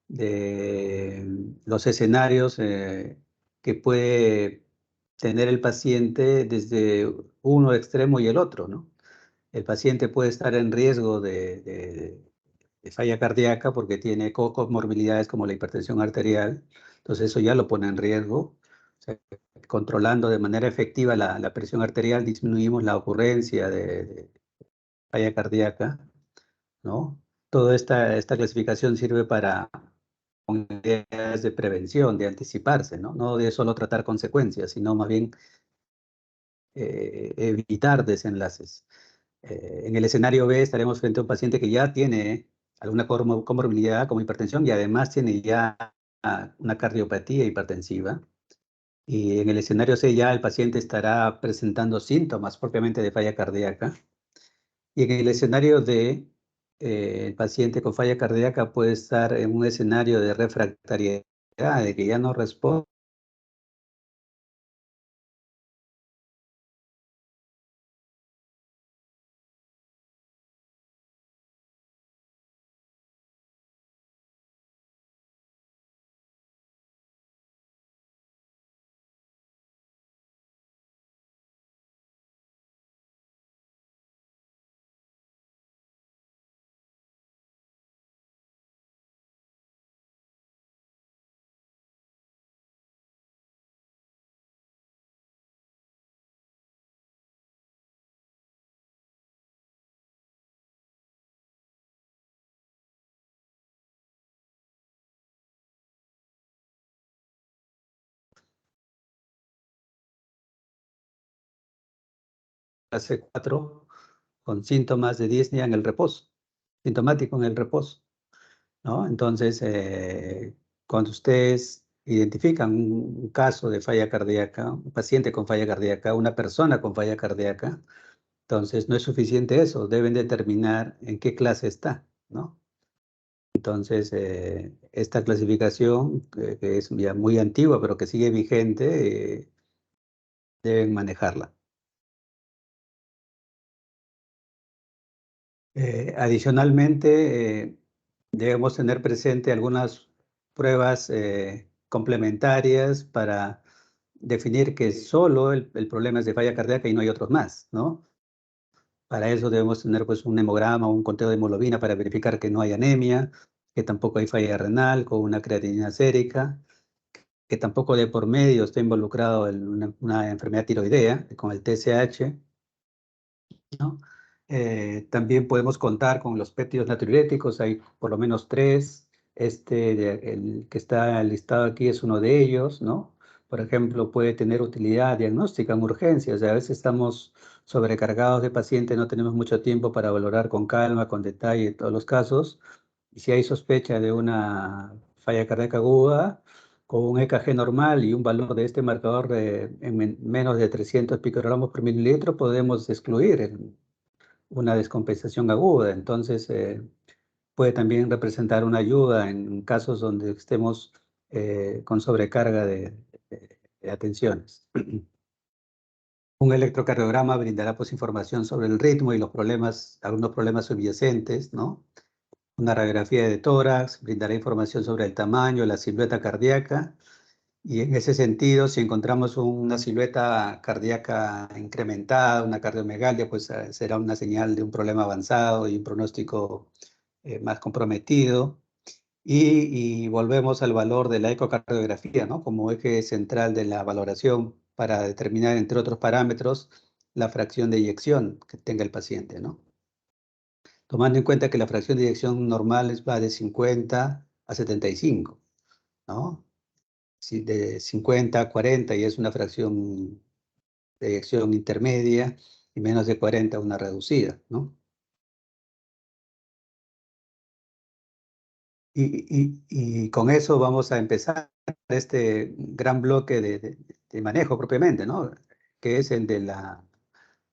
[SPEAKER 1] de los escenarios que puede tener el paciente desde uno extremo y el otro, ¿no? El paciente puede estar en riesgo de falla cardíaca porque tiene comorbilidades como la hipertensión arterial, entonces eso ya lo pone en riesgo. O sea, controlando de manera efectiva la presión arterial, disminuimos la ocurrencia de falla cardíaca, ¿no? Toda esta clasificación sirve para con ideas de prevención, de anticiparse, ¿no? No de solo tratar consecuencias, sino más bien evitar desenlaces. En el escenario B estaremos frente a un paciente que ya tiene alguna comorbilidad como hipertensión y además tiene ya una cardiopatía hipertensiva. Y en el escenario C ya el paciente estará presentando síntomas propiamente de falla cardíaca. Y en el escenario D, el paciente con falla cardíaca puede estar en un escenario de refractariedad, de que ya no responde. Fase 4 con síntomas de disnea en el reposo, sintomático en el reposo, ¿no? Entonces, cuando ustedes identifican un caso de falla cardíaca, un paciente con falla cardíaca, una persona con falla cardíaca, entonces no es suficiente eso, deben determinar en qué clase está, ¿no? Entonces, esta clasificación, que es ya muy antigua, pero que sigue vigente, deben manejarla. Adicionalmente, debemos tener presente algunas pruebas complementarias para definir que solo el problema es de falla cardíaca y no hay otros más, ¿no? Para eso debemos tener pues un hemograma o un conteo de hemoglobina para verificar que no hay anemia, que tampoco hay falla renal con una creatinina sérica, que tampoco de por medio está involucrado en una enfermedad tiroidea con el TSH, ¿no? También podemos contar con los péptidos natriuréticos, hay por lo menos 3. El que está listado aquí es uno de ellos, ¿no? Por ejemplo, puede tener utilidad diagnóstica en urgencias. A veces estamos sobrecargados de pacientes, no tenemos mucho tiempo para valorar con calma, con detalle todos los casos. Y si hay sospecha de una falla cardíaca aguda, con un EKG normal y un valor de este marcador en menos de 300 picogramos por mililitro, podemos excluir una descompensación aguda. Entonces, puede también representar una ayuda en casos donde estemos con sobrecarga de atenciones. Un electrocardiograma brindará pues información sobre el ritmo y los problemas, algunos problemas subyacentes, ¿no? Una radiografía de tórax brindará información sobre el tamaño, la silueta cardíaca. Y en ese sentido, si encontramos una silueta cardíaca incrementada, una cardiomegalia, pues será una señal de un problema avanzado y un pronóstico más comprometido. Y volvemos al valor de la ecocardiografía, ¿no? Como eje central de la valoración para determinar, entre otros parámetros, la fracción de eyección que tenga el paciente, ¿no? Tomando en cuenta que la fracción de eyección normal va de 50 a 75, ¿no? Si de 50 a 40 y es una fracción de eyección intermedia, y menos de 40 una reducida, ¿no? Y con eso vamos a empezar este gran bloque de manejo propiamente, ¿no? Que es el de la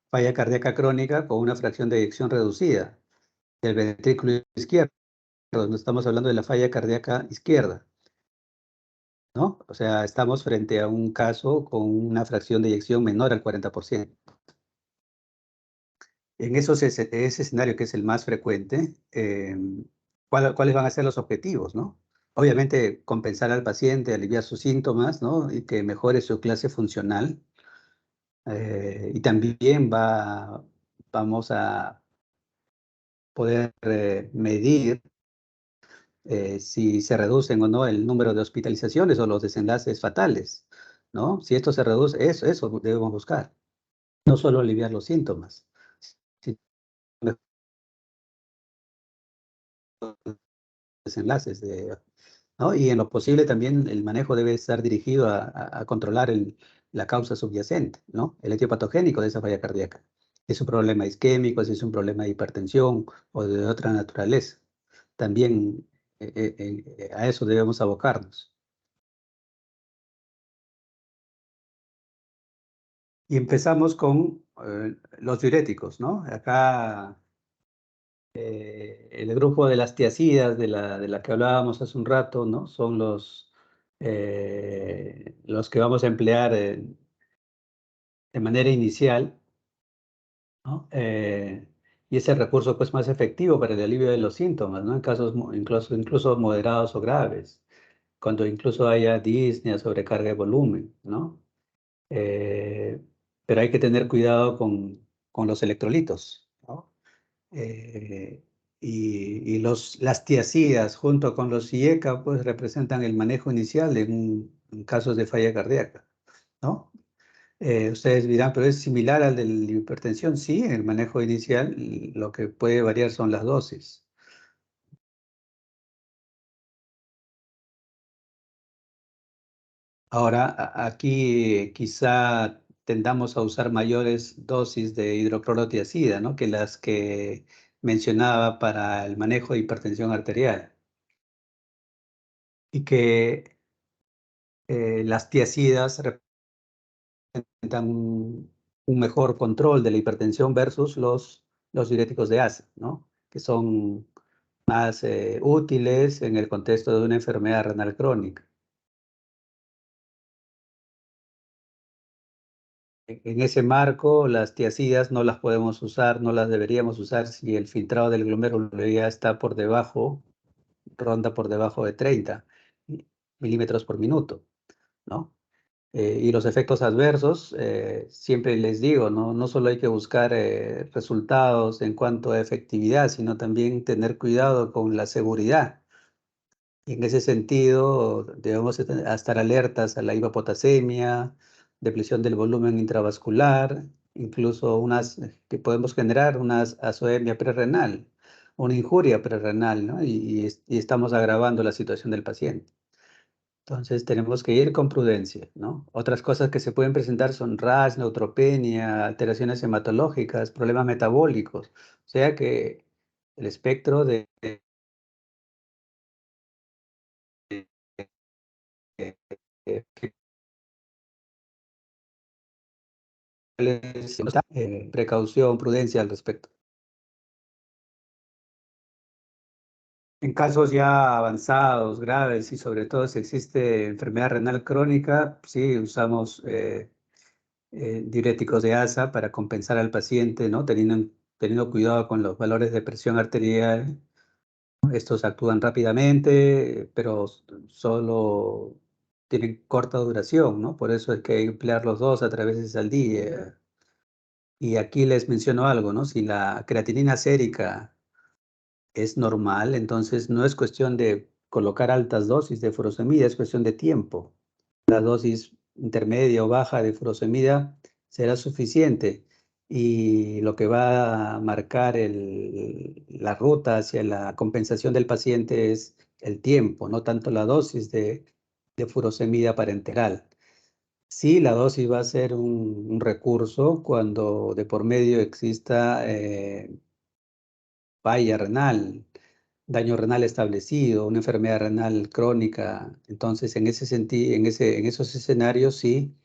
[SPEAKER 1] falla cardíaca crónica con una fracción de eyección reducida del ventrículo izquierdo. No estamos hablando de la falla cardíaca izquierda, ¿no? O sea, estamos frente a un caso con una fracción de eyección menor al 40%. En ese escenario, que es el más frecuente, ¿cuáles van a ser los objetivos, no? Obviamente, compensar al paciente, aliviar sus síntomas, ¿no? Y que mejore su clase funcional. Y también vamos a poder medir si se reducen o no el número de hospitalizaciones o los desenlaces fatales, ¿no? Si esto se reduce, eso debemos buscar. No solo aliviar los síntomas, sino desenlaces, ¿no? Y en lo posible también el manejo debe estar dirigido a controlar la causa subyacente, ¿no? El etiopatogénico de esa falla cardíaca. Es un problema isquémico, si es un problema de hipertensión o de otra naturaleza. También a eso debemos abocarnos. Y empezamos con los diuréticos, ¿no? Acá el grupo de las tiacidas de la que hablábamos hace un rato, ¿no? Son los que vamos a emplear de manera inicial, ¿no? Y es el recurso pues, más efectivo para el alivio de los síntomas, ¿no? En casos incluso moderados o graves, cuando incluso haya disnea, sobrecarga de volumen, ¿no? Pero hay que tener cuidado con los electrolitos, ¿no? Las tiacidas junto con los IECA pues representan el manejo inicial en casos de falla cardíaca, ¿no? Ustedes dirán, pero es similar al de la hipertensión. Sí, en el manejo inicial lo que puede variar son las dosis. Ahora, aquí quizá tendamos a usar mayores dosis de hidroclorotiazida, ¿no? Que las que mencionaba para el manejo de hipertensión arterial. Y que las tiacidas representan un mejor control de la hipertensión versus los diuréticos de ACE, ¿no? Que son más útiles en el contexto de una enfermedad renal crónica. En ese marco, las tiacidas no las podemos usar, no las deberíamos usar si el filtrado del glomérulo ya está por debajo, ronda por debajo de 30 milímetros por minuto, ¿no? Y los efectos adversos, siempre les digo, no solo hay que buscar resultados en cuanto a efectividad, sino también tener cuidado con la seguridad. Y en ese sentido, debemos estar alertas a la hipopotasemia, depresión del volumen intravascular incluso que podemos generar una azoemia prerrenal, una injuria prerrenal, ¿no? Y estamos agravando la situación del paciente. Entonces tenemos que ir con prudencia, ¿no? Otras cosas que se pueden presentar son rash, neutropenia, alteraciones hematológicas, problemas metabólicos. O sea que el espectro precaución, prudencia al respecto. En casos ya avanzados, graves y sobre todo si existe enfermedad renal crónica, sí usamos diuréticos de ASA para compensar al paciente, ¿no? Teniendo cuidado con los valores de presión arterial. Estos actúan rápidamente, pero solo tienen corta duración, ¿no? Por eso es que hay que emplear los dos a 3 veces al día. Y aquí les menciono algo, ¿no? Si la creatinina sérica es normal, entonces no es cuestión de colocar altas dosis de furosemida, es cuestión de tiempo. La dosis intermedia o baja de furosemida será suficiente y lo que va a marcar la ruta hacia la compensación del paciente es el tiempo, no tanto la dosis de furosemida parenteral. Sí, la dosis va a ser un recurso cuando de por medio exista falla renal, daño renal establecido, una enfermedad renal crónica. Entonces, en ese sentido, en esos escenarios sí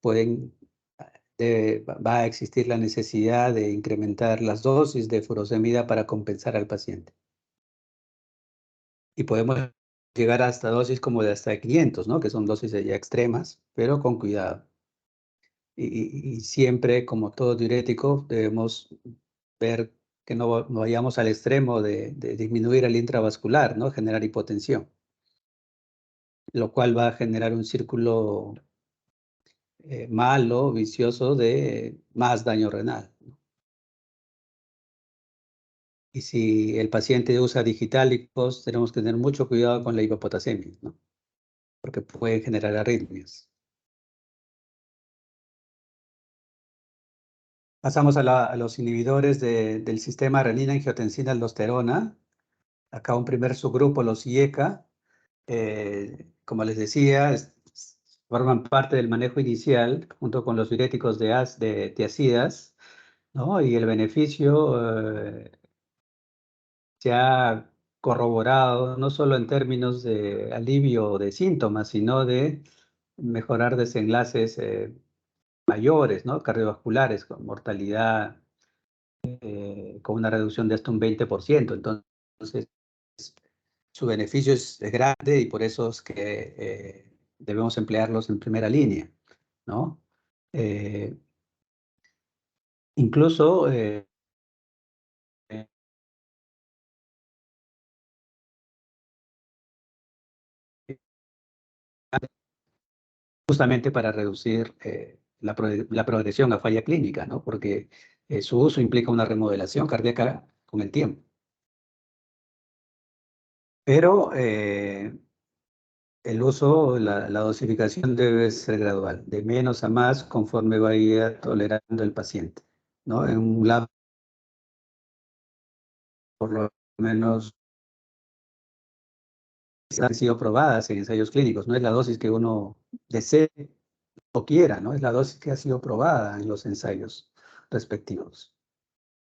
[SPEAKER 1] va a existir la necesidad de incrementar las dosis de furosemida para compensar al paciente. Y podemos llegar hasta dosis como de hasta 500, ¿no? Que son dosis ya extremas, pero con cuidado. Y siempre, como todo diurético, debemos ver que no vayamos al extremo de disminuir el intravascular, ¿no? Generar hipotensión, lo cual va a generar un círculo malo, vicioso de más daño renal. Y si el paciente usa digitálicos, tenemos que tener mucho cuidado con la hipopotasemia, ¿no? Porque puede generar arritmias. Pasamos a los inhibidores del sistema renina-angiotensina-aldosterona. Acá un primer subgrupo, los IECA, como les decía, forman parte del manejo inicial junto con los diuréticos de tiazidas, ¿no? Y el beneficio se ha corroborado no solo en términos de alivio de síntomas, sino de mejorar desenlaces mayores, ¿no? Cardiovasculares, con mortalidad, con una reducción de hasta un 20%. Entonces, su beneficio es grande y por eso es que debemos emplearlos en primera línea, ¿no? Incluso justamente para reducir la progresión a falla clínica, ¿no? Porque su uso implica una remodelación cardíaca con el tiempo. Pero el uso, la dosificación debe ser gradual, de menos a más conforme vaya tolerando el paciente, ¿no? En un lado, por lo menos, han sido probadas en ensayos clínicos, no es la dosis que uno desee o quiera, ¿no? Es la dosis que ha sido probada en los ensayos respectivos,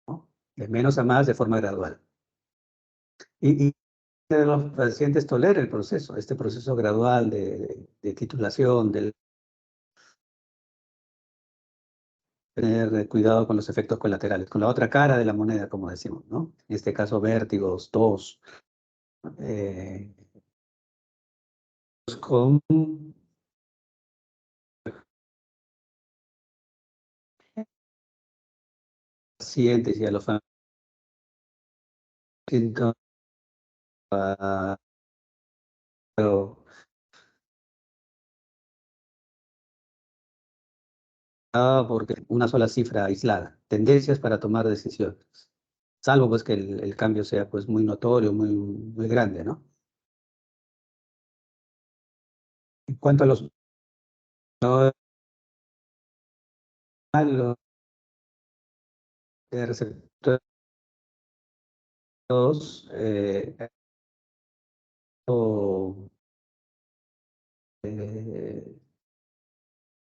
[SPEAKER 1] ¿no? De menos a más de forma gradual. Y los pacientes toleran el proceso, este proceso gradual de titulación, de tener cuidado con los efectos colaterales, con la otra cara de la moneda, como decimos, ¿no? En este caso, vértigos, tos, con pacientes y a los familiares, porque una sola cifra aislada, tendencias para tomar decisiones, salvo pues que el cambio sea pues muy notorio, muy grande, ¿no? En cuanto a los de receptores o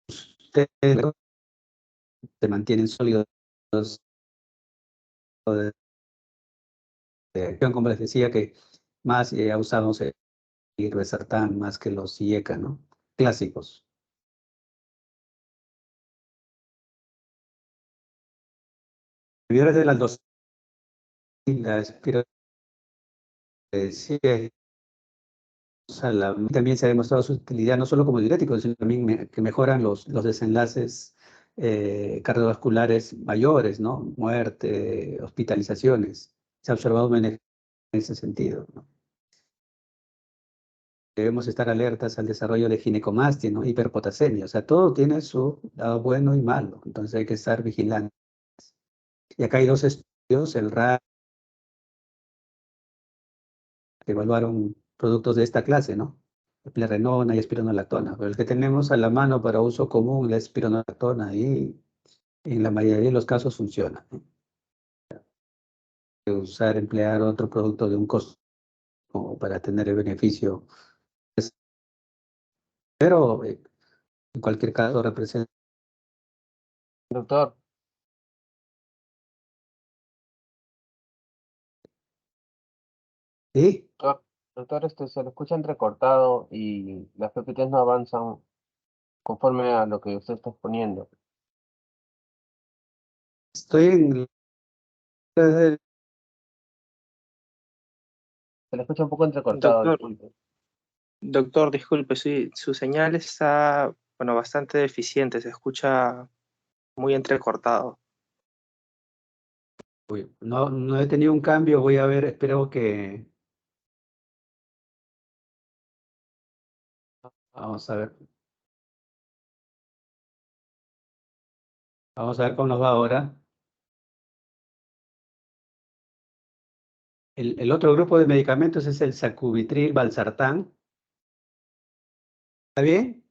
[SPEAKER 1] ustedes se mantienen sólidos como les decía, que más usamos el irbesartán más que los IECA, ¿no? Clásicos. Inhibidores de la aldosтерona, la también se ha demostrado su utilidad no solo como diurético, sino también que mejoran los desenlaces cardiovasculares mayores, ¿no? Muerte, hospitalizaciones. Se ha observado beneficios en ese sentido, ¿no? Debemos estar alertas al desarrollo de ginecomastia, ¿no? Hiperpotasemia. O sea, todo tiene su lado bueno y malo. Entonces hay que estar vigilantes. Y acá hay dos estudios, el RA, que evaluaron productos de esta clase, ¿no? Eplerenona y espironolactona. Pero el que tenemos a la mano para uso común, la espironolactona, y en la mayoría de los casos funciona, ¿no? Usar, emplear otro producto de un costo como para tener el beneficio. Pero en cualquier caso representa.
[SPEAKER 3] Doctor,
[SPEAKER 1] ¿Sí?
[SPEAKER 3] doctor, se lo escucha entrecortado y las PPTs no avanzan conforme a lo que usted está exponiendo.
[SPEAKER 1] Estoy en.
[SPEAKER 3] Se le escucha un poco entrecortado,
[SPEAKER 15] Doctor,
[SPEAKER 3] disculpe.
[SPEAKER 15] doctor, disculpe, sí, su señal está, bueno, bastante deficiente, se escucha muy entrecortado.
[SPEAKER 1] Uy, no he tenido un cambio, voy a ver, espero que. Vamos a ver. Vamos a ver cómo nos va ahora. El otro grupo de medicamentos es el sacubitril valsartán. ¿Está bien?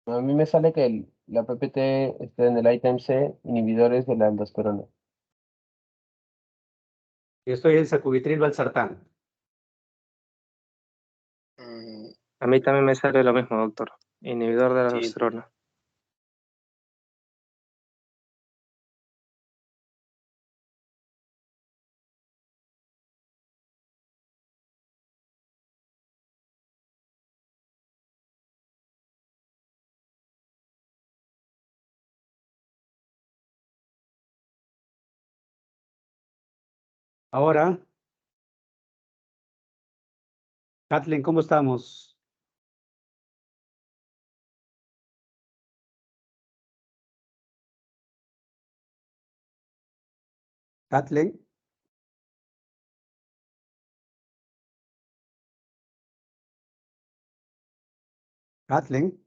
[SPEAKER 3] A mí me sale que la PPT está en el ítem C, inhibidores de la aldosterona.
[SPEAKER 1] Yo estoy en sacubitril valsartán.
[SPEAKER 15] A mí también me sale lo mismo, doctor. Inhibidor de la aldosterona.
[SPEAKER 1] Ahora, Kathleen, ¿cómo estamos? Kathleen. Kathleen.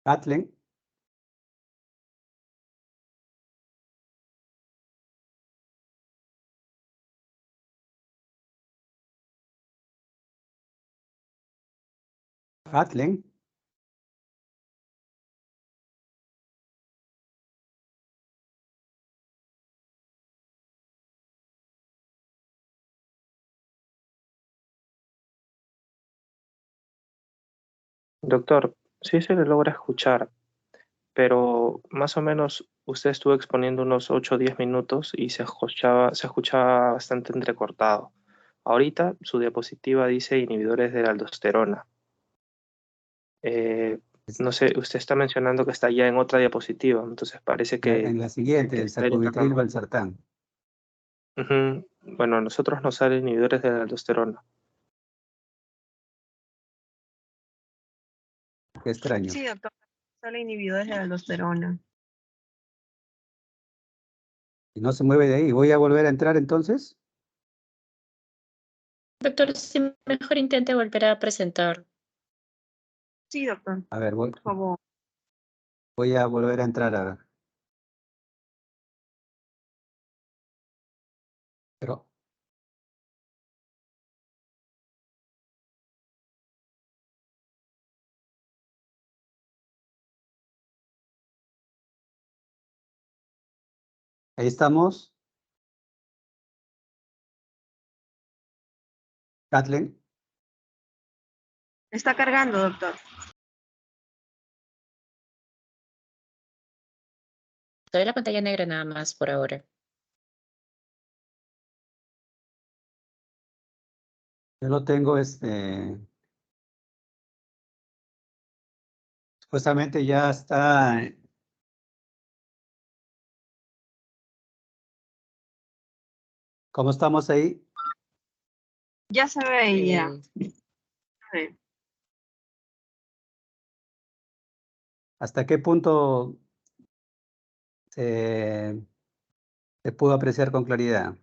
[SPEAKER 1] Kathleen. Kathleen.
[SPEAKER 15] Doctor, sí se le logra escuchar, pero más o menos usted estuvo exponiendo unos 8 o 10 minutos y se escuchaba bastante entrecortado. Ahorita su diapositiva dice inhibidores de la aldosterona. No sé, usted está mencionando que está ya en otra diapositiva, entonces parece que
[SPEAKER 1] En la siguiente, el
[SPEAKER 15] está
[SPEAKER 1] sacubitril
[SPEAKER 15] editando.
[SPEAKER 1] valsartán.
[SPEAKER 15] Ujú. Bueno, a nosotros nos salen inhibidores de la aldosterona.
[SPEAKER 1] Qué extraño.
[SPEAKER 2] Sí, doctor, sale inhibidores de aldosterona.
[SPEAKER 1] Y no se mueve de ahí. ¿Voy a volver a entrar entonces?
[SPEAKER 4] Doctor, si mejor intente volver a presentar.
[SPEAKER 14] Sí, doctor,
[SPEAKER 1] A ver,
[SPEAKER 14] por favor.
[SPEAKER 1] voy a volver a entrar a ver. Pero ahí estamos. Kathleen.
[SPEAKER 14] Está cargando, doctor.
[SPEAKER 4] Todavía la pantalla negra nada más por ahora.
[SPEAKER 1] Yo lo tengo, supuestamente ya está. ¿Cómo estamos ahí?
[SPEAKER 14] Ya se veía.
[SPEAKER 1] ¿Hasta qué punto se pudo apreciar con claridad?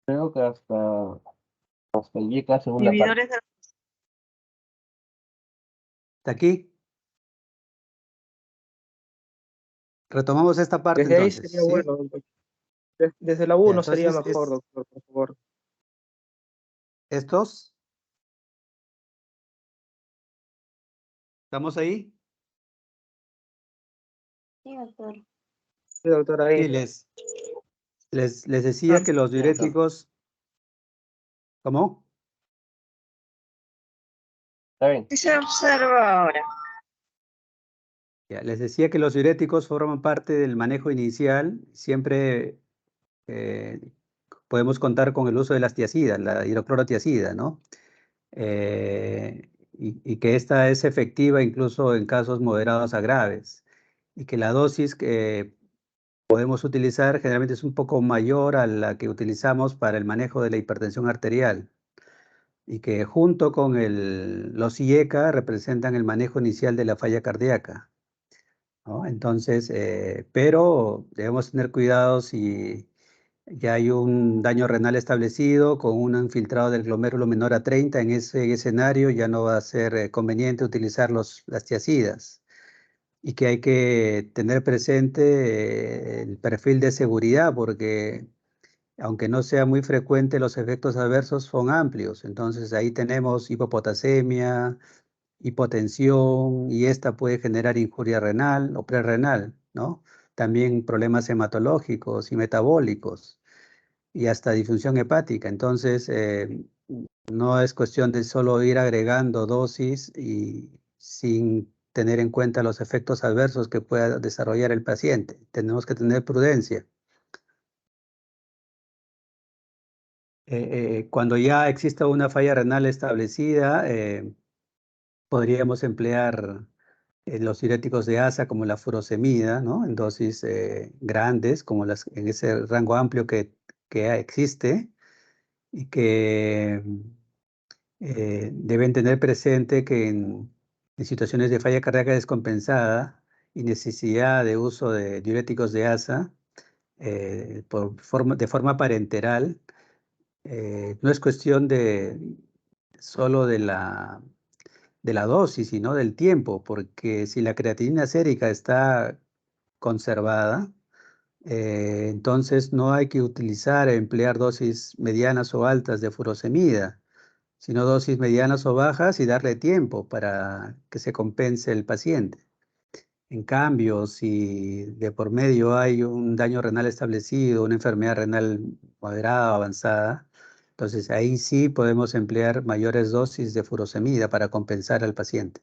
[SPEAKER 3] Creo que hasta llegué a segunda parte.
[SPEAKER 14] Inhibidores de...
[SPEAKER 1] ¿Hasta aquí? Retomamos esta parte
[SPEAKER 15] Desde ahí
[SPEAKER 1] entonces,
[SPEAKER 15] sería
[SPEAKER 1] ¿sí?
[SPEAKER 15] bueno, doctor. Desde la
[SPEAKER 1] Ya,
[SPEAKER 15] 1 sería
[SPEAKER 1] entonces,
[SPEAKER 15] mejor, doctor, por favor.
[SPEAKER 1] ¿estos? ¿Estamos ahí?
[SPEAKER 11] Sí, doctor.
[SPEAKER 15] Sí, doctor, ahí.
[SPEAKER 1] Sí, les decía que los diuréticos... ¿Cómo?
[SPEAKER 3] Está bien.
[SPEAKER 14] Sí se observa ahora.
[SPEAKER 1] Ya, les decía que los diuréticos forman parte del manejo inicial. Siempre podemos contar con el uso de las tiacidas, la hidroclorotiazida, ¿no? Y que esta es efectiva incluso en casos moderados a graves. Y que la dosis que podemos utilizar generalmente es un poco mayor a la que utilizamos para el manejo de la hipertensión arterial. Y que junto con los IECA representan el manejo inicial de la falla cardíaca, ¿no? Entonces, pero debemos tener cuidado si ya hay un daño renal establecido con un infiltrado del glomérulo menor a 30. En ese escenario ya no va a ser conveniente utilizar las tiacidas. Y que hay que tener presente el perfil de seguridad, porque aunque no sea muy frecuente, los efectos adversos son amplios. Entonces ahí tenemos hipopotasemia, hipotensión, y esta puede generar injuria renal o prerrenal, ¿no? También problemas hematológicos y metabólicos y hasta disfunción hepática. Entonces, no es cuestión de solo ir agregando dosis y sin tener en cuenta los efectos adversos que pueda desarrollar el paciente. Tenemos que tener prudencia. Cuando ya exista una falla renal establecida, podríamos emplear los diuréticos de ASA como la furosemida, ¿no? En dosis grandes, como en ese rango amplio que existe, y que deben tener presente que en situaciones de falla cardíaca descompensada y necesidad de uso de diuréticos de ASA de forma parenteral, no es cuestión solo de la dosis, sino del tiempo, porque si la creatinina sérica está conservada, entonces no hay que emplear dosis medianas o altas de furosemida, sino dosis medianas o bajas y darle tiempo para que se compense el paciente. En cambio, si de por medio hay un daño renal establecido, una enfermedad renal moderada o avanzada, entonces ahí sí podemos emplear mayores dosis de furosemida para compensar al paciente.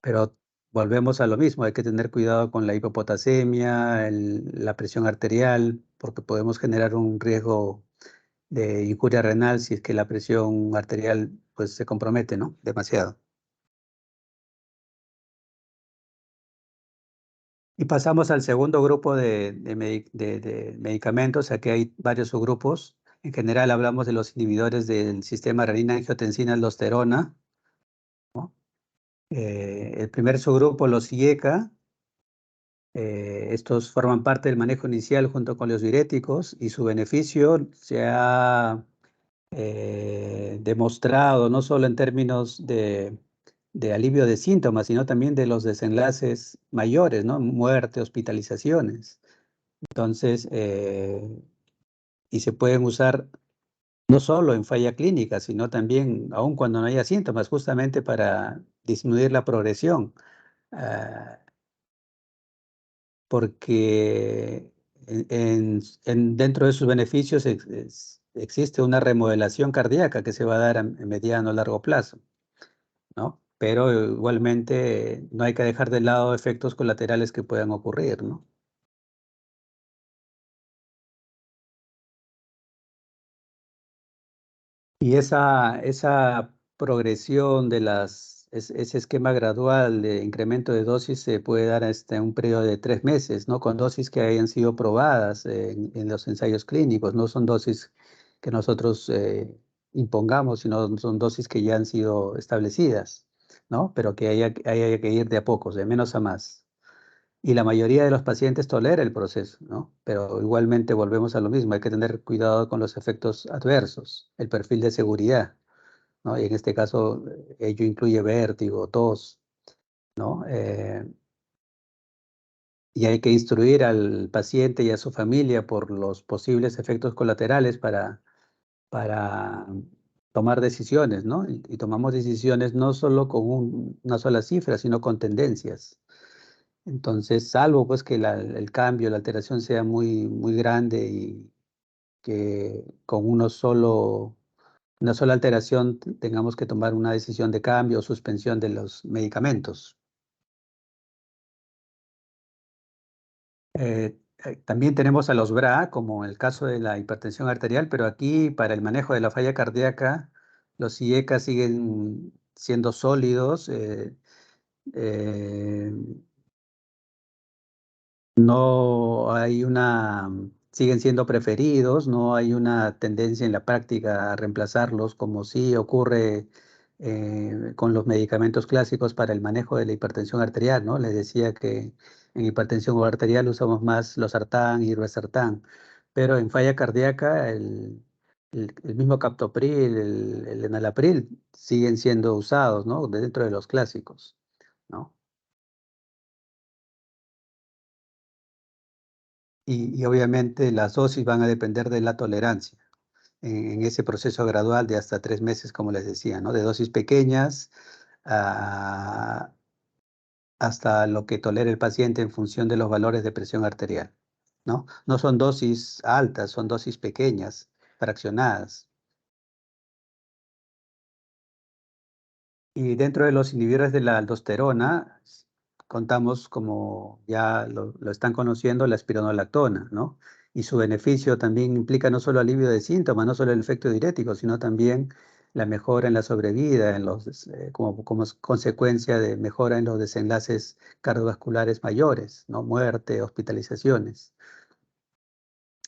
[SPEAKER 1] Pero volvemos a lo mismo, hay que tener cuidado con la hipopotasemia, la presión arterial, porque podemos generar un riesgo de injuria renal si es que la presión arterial pues se compromete, ¿no? Demasiado. Y pasamos al segundo grupo de medicamentos. Aquí hay varios subgrupos. En general hablamos de los inhibidores del sistema renina-angiotensina-aldosterona, ¿no? El primer subgrupo, los IECA, estos forman parte del manejo inicial junto con los diuréticos, y su beneficio se ha demostrado, no solo en términos de alivio de síntomas, sino también de los desenlaces mayores, ¿no? Muerte, hospitalizaciones. Entonces, y se pueden usar no solo en falla clínica, sino también, aun cuando no haya síntomas, justamente para disminuir la progresión. Porque dentro de sus beneficios existe una remodelación cardíaca que se va a dar a mediano o largo plazo, ¿no? Pero igualmente no hay que dejar de lado efectos colaterales que puedan ocurrir, ¿no? Y esa progresión de ese esquema gradual de incremento de dosis se puede dar hasta un periodo de 3 meses, ¿no? Con dosis que hayan sido probadas en los ensayos clínicos. No son dosis que nosotros impongamos, sino son dosis que ya han sido establecidas, ¿no? Pero que haya que ir de a pocos, de menos a más. Y la mayoría de los pacientes tolera el proceso, ¿no? Pero igualmente volvemos a lo mismo, hay que tener cuidado con los efectos adversos, el perfil de seguridad, ¿no? Y en este caso, ello incluye vértigo, tos, ¿no? Y hay que instruir al paciente y a su familia por los posibles efectos colaterales para tomar decisiones, ¿no? Y tomamos decisiones no solo con una sola cifra, sino con tendencias. Entonces, salvo pues que el cambio, la alteración sea muy, muy grande y que con una sola alteración tengamos que tomar una decisión de cambio o suspensión de los medicamentos. También tenemos a los BRA, como en el caso de la hipertensión arterial, pero aquí para el manejo de la falla cardíaca, los IECA siguen siendo sólidos. No hay siguen siendo preferidos, no hay una tendencia en la práctica a reemplazarlos como sí ocurre con los medicamentos clásicos para el manejo de la hipertensión arterial, ¿no? Les decía que en hipertensión arterial usamos más losartán y irbesartán, pero en falla cardíaca el mismo captopril, el enalapril siguen siendo usados, ¿no? Dentro de los clásicos, ¿no? Y obviamente las dosis van a depender de la tolerancia en ese proceso gradual de hasta 3 meses, como les decía, ¿no? De dosis pequeñas hasta lo que tolere el paciente en función de los valores de presión arterial, ¿no? No son dosis altas, son dosis pequeñas, fraccionadas. Y dentro de los inhibidores de la aldosterona, contamos, como ya lo están conociendo, la espironolactona, ¿no? Y su beneficio también implica no solo alivio de síntomas, no solo el efecto diurético, sino también la mejora en la sobrevida, como consecuencia de mejora en los desenlaces cardiovasculares mayores, ¿no? Muerte, hospitalizaciones.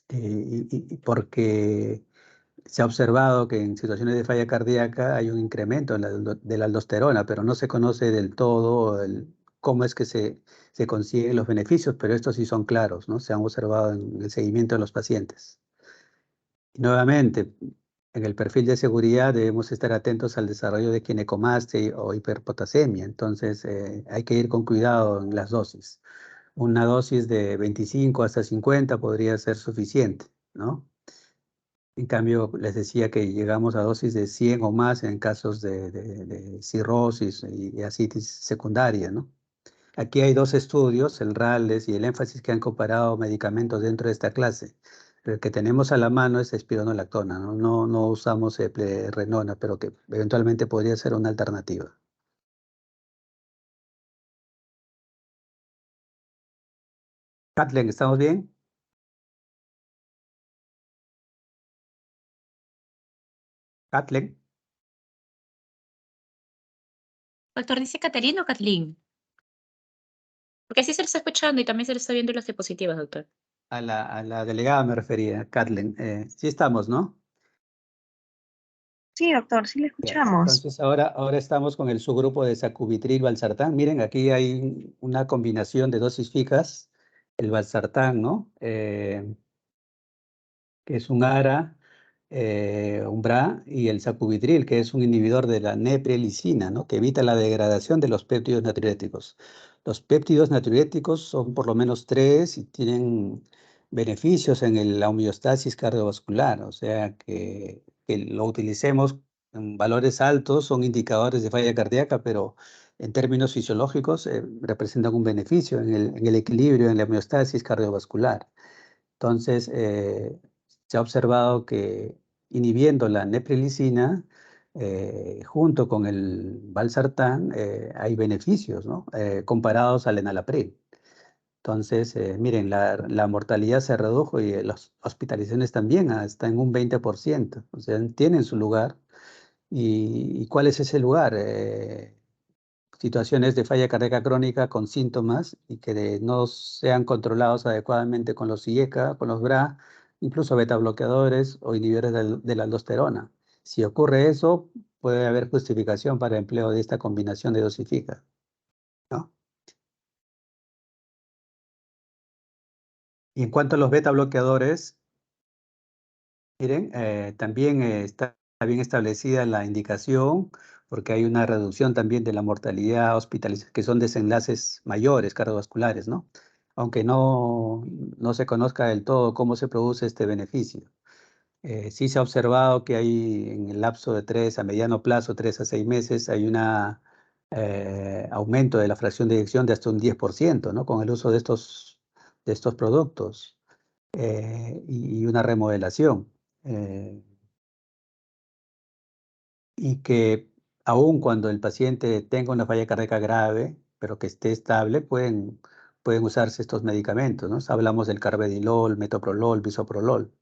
[SPEAKER 1] Y porque se ha observado que en situaciones de falla cardíaca hay un incremento de la aldosterona, pero no se conoce del todo cómo es que se consiguen los beneficios, pero estos sí son claros, ¿no? Se han observado en el seguimiento de los pacientes. Y nuevamente, en el perfil de seguridad debemos estar atentos al desarrollo de ginecomastia o hiperpotasemia, entonces hay que ir con cuidado en las dosis. Una dosis de 25 hasta 50 podría ser suficiente, ¿no? En cambio, les decía que llegamos a dosis de 100 o más en casos de cirrosis y ascitis secundaria, ¿no? Aquí hay 2 estudios, el RALDES y el énfasis, que han comparado medicamentos dentro de esta clase. El que tenemos a la mano es espironolactona, ¿no? No usamos eplerenona, pero que eventualmente podría ser una alternativa. Kathleen, ¿estamos bien? Kathleen.
[SPEAKER 4] Doctor, ¿dice Caterina o Kathleen? Porque así se le está escuchando y también se le está viendo las diapositivas, doctor.
[SPEAKER 1] A la delegada me refería, Kathleen. Sí estamos, ¿no?
[SPEAKER 14] Sí, doctor, sí le
[SPEAKER 1] Ya,
[SPEAKER 14] escuchamos.
[SPEAKER 1] entonces ahora estamos con el subgrupo de sacubitril valsartán. Miren, aquí hay una combinación de dosis fijas, el valsartán, ¿no? Que es un ARA Umbra, y el sacubitril, que es un inhibidor de la neprilisina, ¿no? Que evita la degradación de los péptidos natriuréticos. Los péptidos natriuréticos son por lo menos 3 y tienen beneficios en la homeostasis cardiovascular, o sea que lo utilicemos en valores altos son indicadores de falla cardíaca, pero en términos fisiológicos representan un beneficio en el equilibrio, en la homeostasis cardiovascular. Entonces, se ha observado que inhibiendo la neprilisina, junto con el valsartán, hay beneficios, ¿no? Comparados al enalapril. Entonces, miren, la mortalidad se redujo y las hospitalizaciones también hasta en un 20%. O sea, tienen su lugar. ¿Y cuál es ese lugar? Situaciones de falla cardíaca crónica con síntomas y que no sean controlados adecuadamente con los IECA, con los BRA, incluso beta bloqueadores o inhibidores de la aldosterona. Si ocurre eso, puede haber justificación para el empleo de esta combinación de dosifica, ¿no? Y en cuanto a los beta bloqueadores, miren, también está bien establecida la indicación porque hay una reducción también de la mortalidad hospitalizada, que son desenlaces mayores cardiovasculares, ¿no? Aunque no se conozca del todo cómo se produce este beneficio. Sí se ha observado que hay en el lapso de 3 a mediano plazo, 3 a 6 meses, hay un aumento de la fracción de eyección de hasta un 10%, ¿no? Con el uso de estos productos y una remodelación. Y que aun cuando el paciente tenga una falla cardíaca grave, pero que esté estable, pueden usarse estos medicamentos, ¿no? Hablamos del carvedilol, metoprolol, bisoprolol.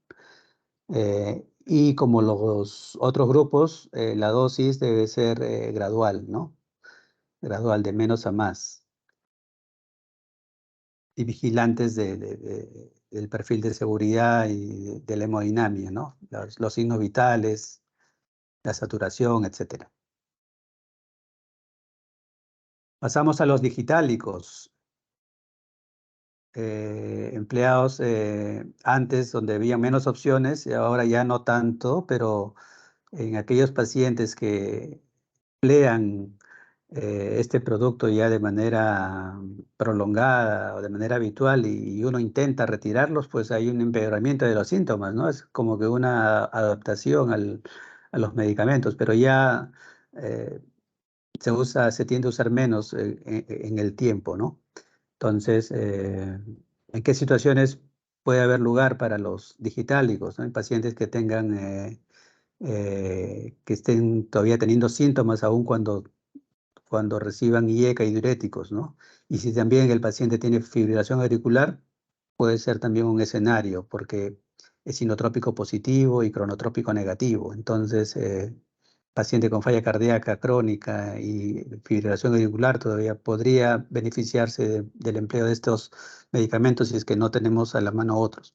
[SPEAKER 1] Y como los otros grupos, la dosis debe ser gradual, ¿no? Gradual, de menos a más. Y vigilantes del perfil de seguridad y de la hemodinamia, ¿no? Los signos vitales, la saturación, etcétera. Pasamos a los digitálicos, empleados antes donde había menos opciones y ahora ya no tanto, pero en aquellos pacientes que emplean este producto ya de manera prolongada o de manera habitual y uno intenta retirarlos, pues hay un empeoramiento de los síntomas, ¿no? Es como que una adaptación a los medicamentos, pero ya se tiende a usar menos en el tiempo, ¿no? Entonces, ¿en qué situaciones puede haber lugar para los digitálicos, ¿no? En pacientes que tengan, que estén todavía teniendo síntomas aún cuando reciban IECA y diuréticos, ¿no? Y si también el paciente tiene fibrilación auricular, puede ser también un escenario, porque es inotrópico positivo y cronotrópico negativo. Entonces, paciente con falla cardíaca crónica y fibrilación auricular todavía podría beneficiarse del empleo de estos medicamentos si es que no tenemos a la mano otros.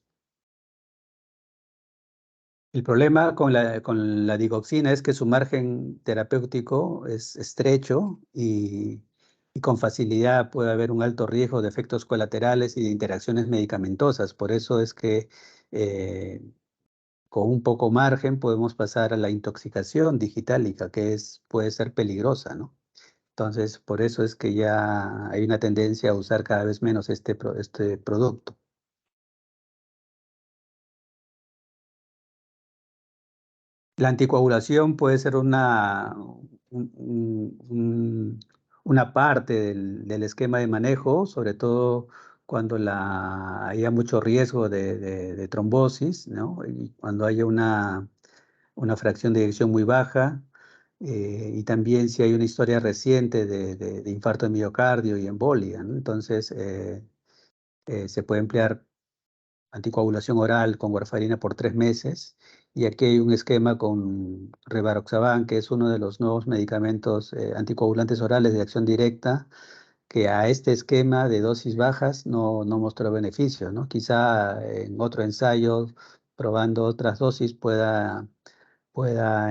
[SPEAKER 1] El problema con la digoxina es que su margen terapéutico es estrecho y con facilidad puede haber un alto riesgo de efectos colaterales y de interacciones medicamentosas. Por eso es que con un poco margen podemos pasar a la intoxicación digitálica, que puede ser peligrosa, ¿no? Entonces, por eso es que ya hay una tendencia a usar cada vez menos este producto. La anticoagulación puede ser una parte del esquema de manejo, sobre todo cuando haya mucho riesgo de trombosis, ¿no? Y cuando haya una fracción de eyección muy baja, y también si hay una historia reciente de infarto de miocardio y embolia, ¿no? Entonces, se puede emplear anticoagulación oral con warfarina por 3 meses. Y aquí hay un esquema con Rivaroxaban, que es uno de los nuevos medicamentos anticoagulantes orales de acción directa, que a este esquema de dosis bajas no mostró beneficios, ¿no? Quizá en otro ensayo, probando otras dosis, pueda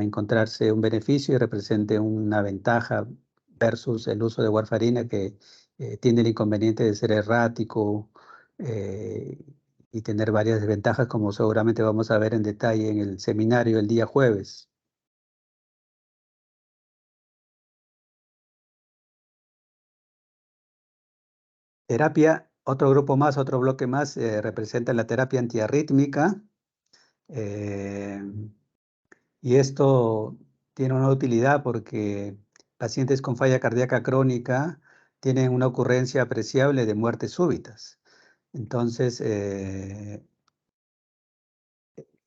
[SPEAKER 1] encontrarse un beneficio y represente una ventaja versus el uso de warfarina, que tiene el inconveniente de ser errático y tener varias desventajas, como seguramente vamos a ver en detalle en el seminario el día jueves. Terapia, otro grupo más, otro bloque más, representa la terapia antiarrítmica. Y esto tiene una utilidad porque pacientes con falla cardíaca crónica tienen una ocurrencia apreciable de muertes súbitas. Entonces,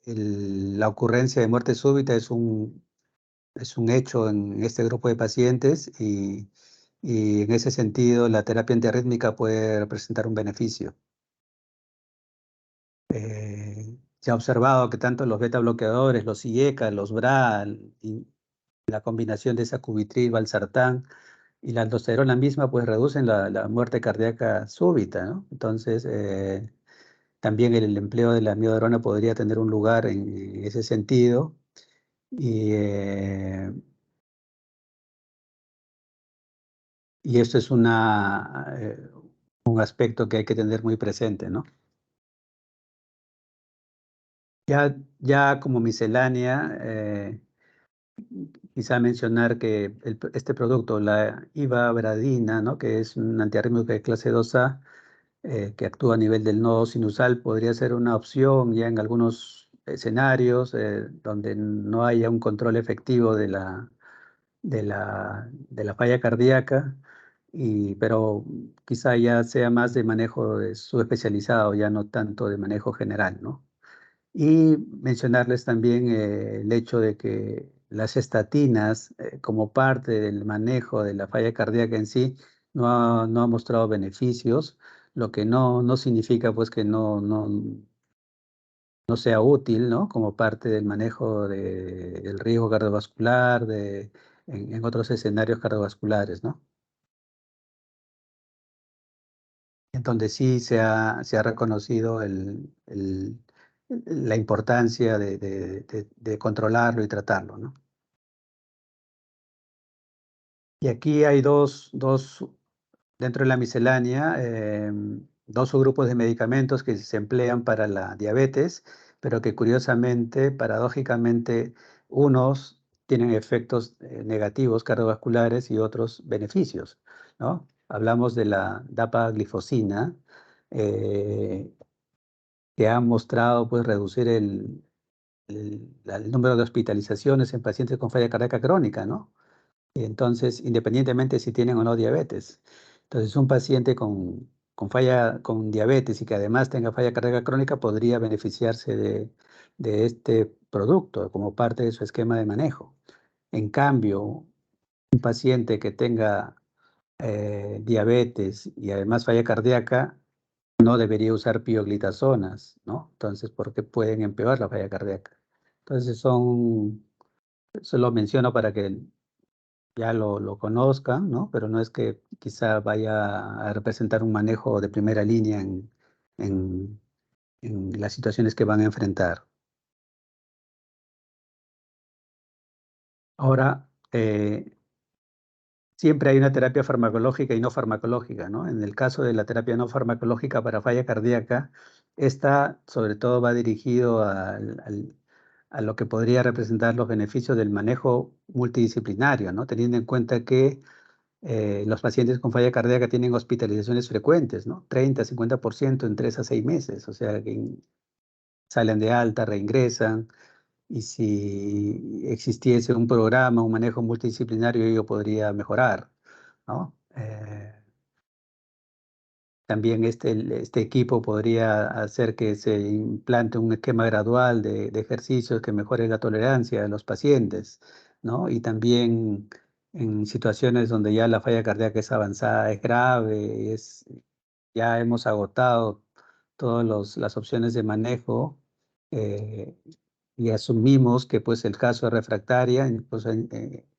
[SPEAKER 1] la ocurrencia de muerte súbita es un hecho en este grupo de pacientes y en ese sentido la terapia antiarrítmica puede representar un beneficio. Se ha observado que tanto los beta bloqueadores, los IECA, los BRA, y la combinación de sacubitril, valsartán y la aldosterona misma, pues reducen la muerte cardíaca súbita, ¿no? Entonces, también el empleo de la amiodarona podría tener un lugar en ese sentido. Y esto es un aspecto que hay que tener muy presente, ¿no? Ya como miscelánea, quizá mencionar que este producto, la ivabradina, ¿no? Que es un antiarrítmico de clase 2A, que actúa a nivel del nodo sinusal, podría ser una opción ya en algunos escenarios donde no haya un control efectivo de la falla cardíaca, pero quizá ya sea más de manejo subespecializado, ya no tanto de manejo general, ¿no? Y mencionarles también el hecho de que las estatinas, como parte del manejo de la falla cardíaca en sí, no ha mostrado beneficios, lo que no significa pues que no sea útil, ¿no? Como parte del manejo del riesgo cardiovascular, en otros escenarios cardiovasculares, ¿no? En donde sí se ha reconocido la importancia de controlarlo y tratarlo, ¿no? Y aquí hay dentro de la miscelánea, dos subgrupos de medicamentos que se emplean para la diabetes, pero que curiosamente, paradójicamente, unos tienen efectos negativos cardiovasculares y otros beneficios, ¿no? Hablamos de la dapaglifosina, eh, que ha mostrado pues, reducir el número de hospitalizaciones en pacientes con falla cardíaca crónica, ¿no? Y entonces, independientemente si tienen o no diabetes. Entonces, un paciente con diabetes y que además tenga falla cardíaca crónica podría beneficiarse de este producto como parte de su esquema de manejo. En cambio, un paciente que tenga diabetes y además falla cardíaca no debería usar pioglitazonas, ¿no? Entonces, porque pueden empeorar la falla cardíaca. Entonces, eso lo menciono para que ya lo conozcan, ¿no? Pero no es que quizá vaya a representar un manejo de primera línea en las situaciones que van a enfrentar. Ahora, siempre hay una terapia farmacológica y no farmacológica, ¿no? En el caso de la terapia no farmacológica para falla cardíaca, esta sobre todo va dirigido a lo que podría representar los beneficios del manejo multidisciplinario, ¿no? Teniendo en cuenta que los pacientes con falla cardíaca tienen hospitalizaciones frecuentes, ¿no? 30, 50% en 3 a 6 meses, o sea, que salen de alta, reingresan, y si existiese un programa, un manejo multidisciplinario, ello podría mejorar, ¿no? También este equipo podría hacer que se implante un esquema gradual de ejercicios que mejore la tolerancia de los pacientes, ¿no? Y también en situaciones donde ya la falla cardíaca es avanzada, es grave, ya hemos agotado todas las opciones de manejo, eh, y asumimos que pues el caso es refractaria, pues,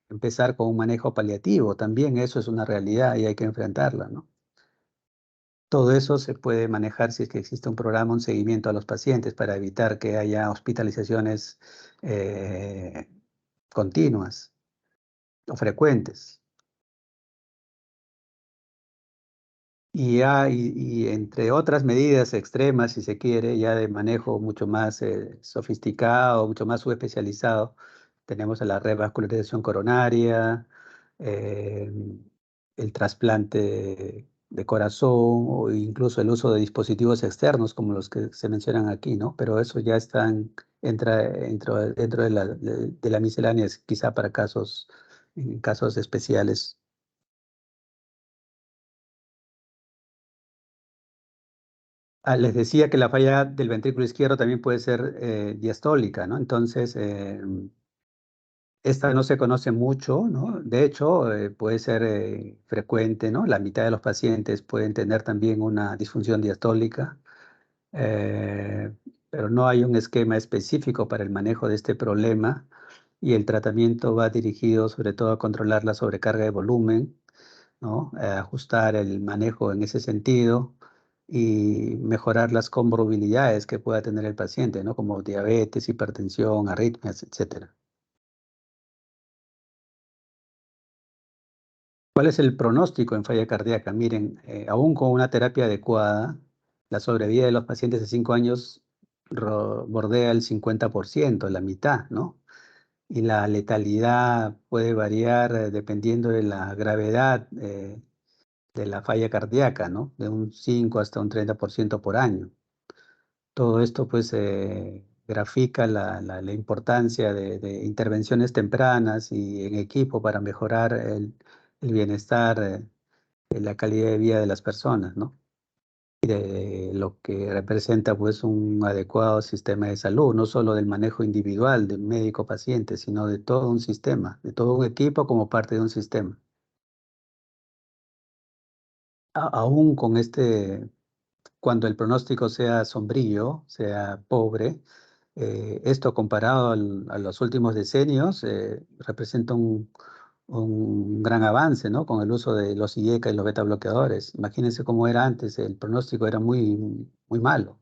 [SPEAKER 1] empezar con un manejo paliativo, también eso es una realidad y hay que enfrentarla, ¿no? Todo eso se puede manejar si es que existe un programa, un seguimiento a los pacientes para evitar que haya hospitalizaciones continuas o frecuentes. y entre otras medidas extremas, si se quiere, ya de manejo mucho más sofisticado, mucho más subespecializado, tenemos la revascularización coronaria, eh, el trasplante de corazón o incluso el uso de dispositivos externos como los que se mencionan aquí, ¿no? Pero eso ya entra dentro de la miscelánea, quizá para en casos especiales. Les decía que la falla del ventrículo izquierdo también puede ser diastólica, ¿no? Entonces, esta no se conoce mucho, ¿no? De hecho, puede ser frecuente, ¿no? La mitad de los pacientes pueden tener también una disfunción diastólica, eh, pero no hay un esquema específico para el manejo de este problema y el tratamiento va dirigido sobre todo a controlar la sobrecarga de volumen, ¿no? Ajustar el manejo en ese sentido y mejorar las comorbilidades que pueda tener el paciente, ¿no? Como diabetes, hipertensión, arritmias, etcétera. ¿Cuál es el pronóstico en falla cardíaca? Miren, aún con una terapia adecuada, la sobrevida de los pacientes de 5 años bordea el 50%, la mitad, ¿no? Y la letalidad puede variar dependiendo de la gravedad de la falla cardíaca, ¿no? De un 5 hasta un 30% por año. Todo esto pues grafica la importancia de intervenciones tempranas y en equipo para mejorar el bienestar, la calidad de vida de las personas, ¿no? Y de lo que representa pues un adecuado sistema de salud, no solo del manejo individual de médico-paciente, sino de todo un sistema, de todo un equipo como parte de un sistema. Aún con cuando el pronóstico sea sombrío, sea pobre, esto comparado a los últimos decenios representa un gran avance, ¿no? Con el uso de los IECA y los beta bloqueadores. Imagínense cómo era antes, el pronóstico era muy malo,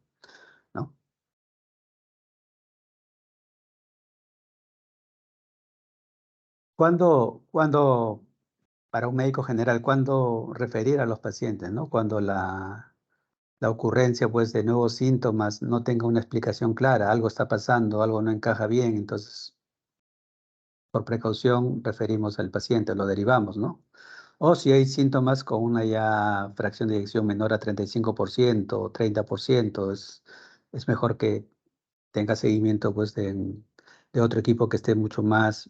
[SPEAKER 1] ¿no? ¿Cuándo, para un médico general, cuándo referir a los pacientes, ¿no? Cuando la ocurrencia pues, de nuevos síntomas no tenga una explicación clara, algo está pasando, algo no encaja bien, entonces por precaución referimos al paciente, lo derivamos, ¿no? O si hay síntomas con una ya fracción de eyección menor a 35% o 30%, es mejor que tenga seguimiento pues, de otro equipo que esté mucho más,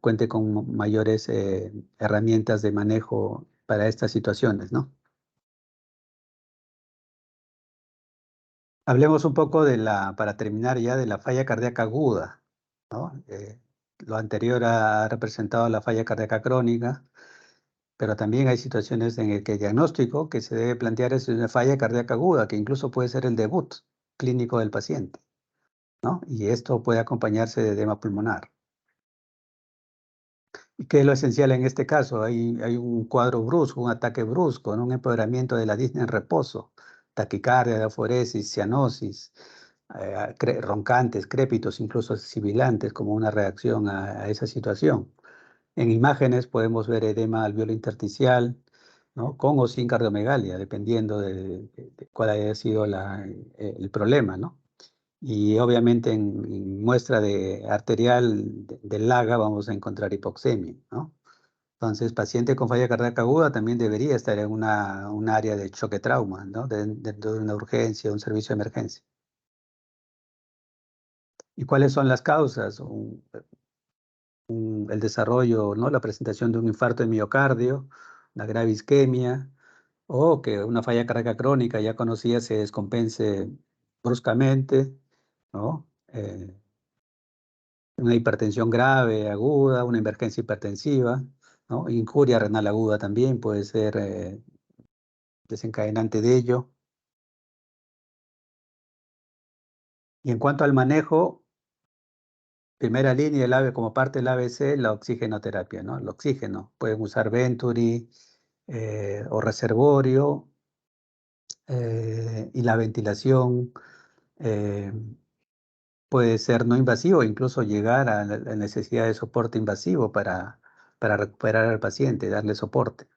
[SPEAKER 1] cuente con mayores herramientas de manejo para estas situaciones, ¿no? Hablemos un poco para terminar ya, de la falla cardíaca aguda, ¿no? Lo anterior ha representado la falla cardíaca crónica, pero también hay situaciones en el que el diagnóstico que se debe plantear es una falla cardíaca aguda, que incluso puede ser el debut clínico del paciente, ¿no? Y esto puede acompañarse de edema pulmonar. ¿Y qué es lo esencial en este caso? Hay un cuadro brusco, un ataque brusco, ¿no? Un empeoramiento de la disnea en reposo, taquicardia, diaforesis, cianosis, roncantes, crépitos, incluso sibilantes, como una reacción a esa situación. En imágenes podemos ver edema alveolo intersticial, ¿no? Con o sin cardiomegalia, dependiendo de cuál haya sido el problema, ¿no? Y obviamente en muestra de arterial del LAGA vamos a encontrar hipoxemia, ¿no? Entonces, paciente con falla cardíaca aguda también debería estar en un área de choque trauma, ¿no? Dentro de una urgencia, un servicio de emergencia. ¿Y cuáles son las causas? El desarrollo, ¿no? La presentación de un infarto de miocardio, una grave isquemia, o que una falla cardíaca crónica ya conocida se descompense bruscamente, ¿no? Una hipertensión grave, aguda, una emergencia hipertensiva, ¿no? Injuria renal aguda también puede ser desencadenante de ello. Y en cuanto al manejo, primera línea del AVE, como parte del ABC, la oxigenoterapia, ¿no? El oxígeno. Pueden usar Venturi o reservorio, y la ventilación puede ser no invasivo, incluso llegar a la necesidad de soporte invasivo para recuperar al paciente, darle soporte.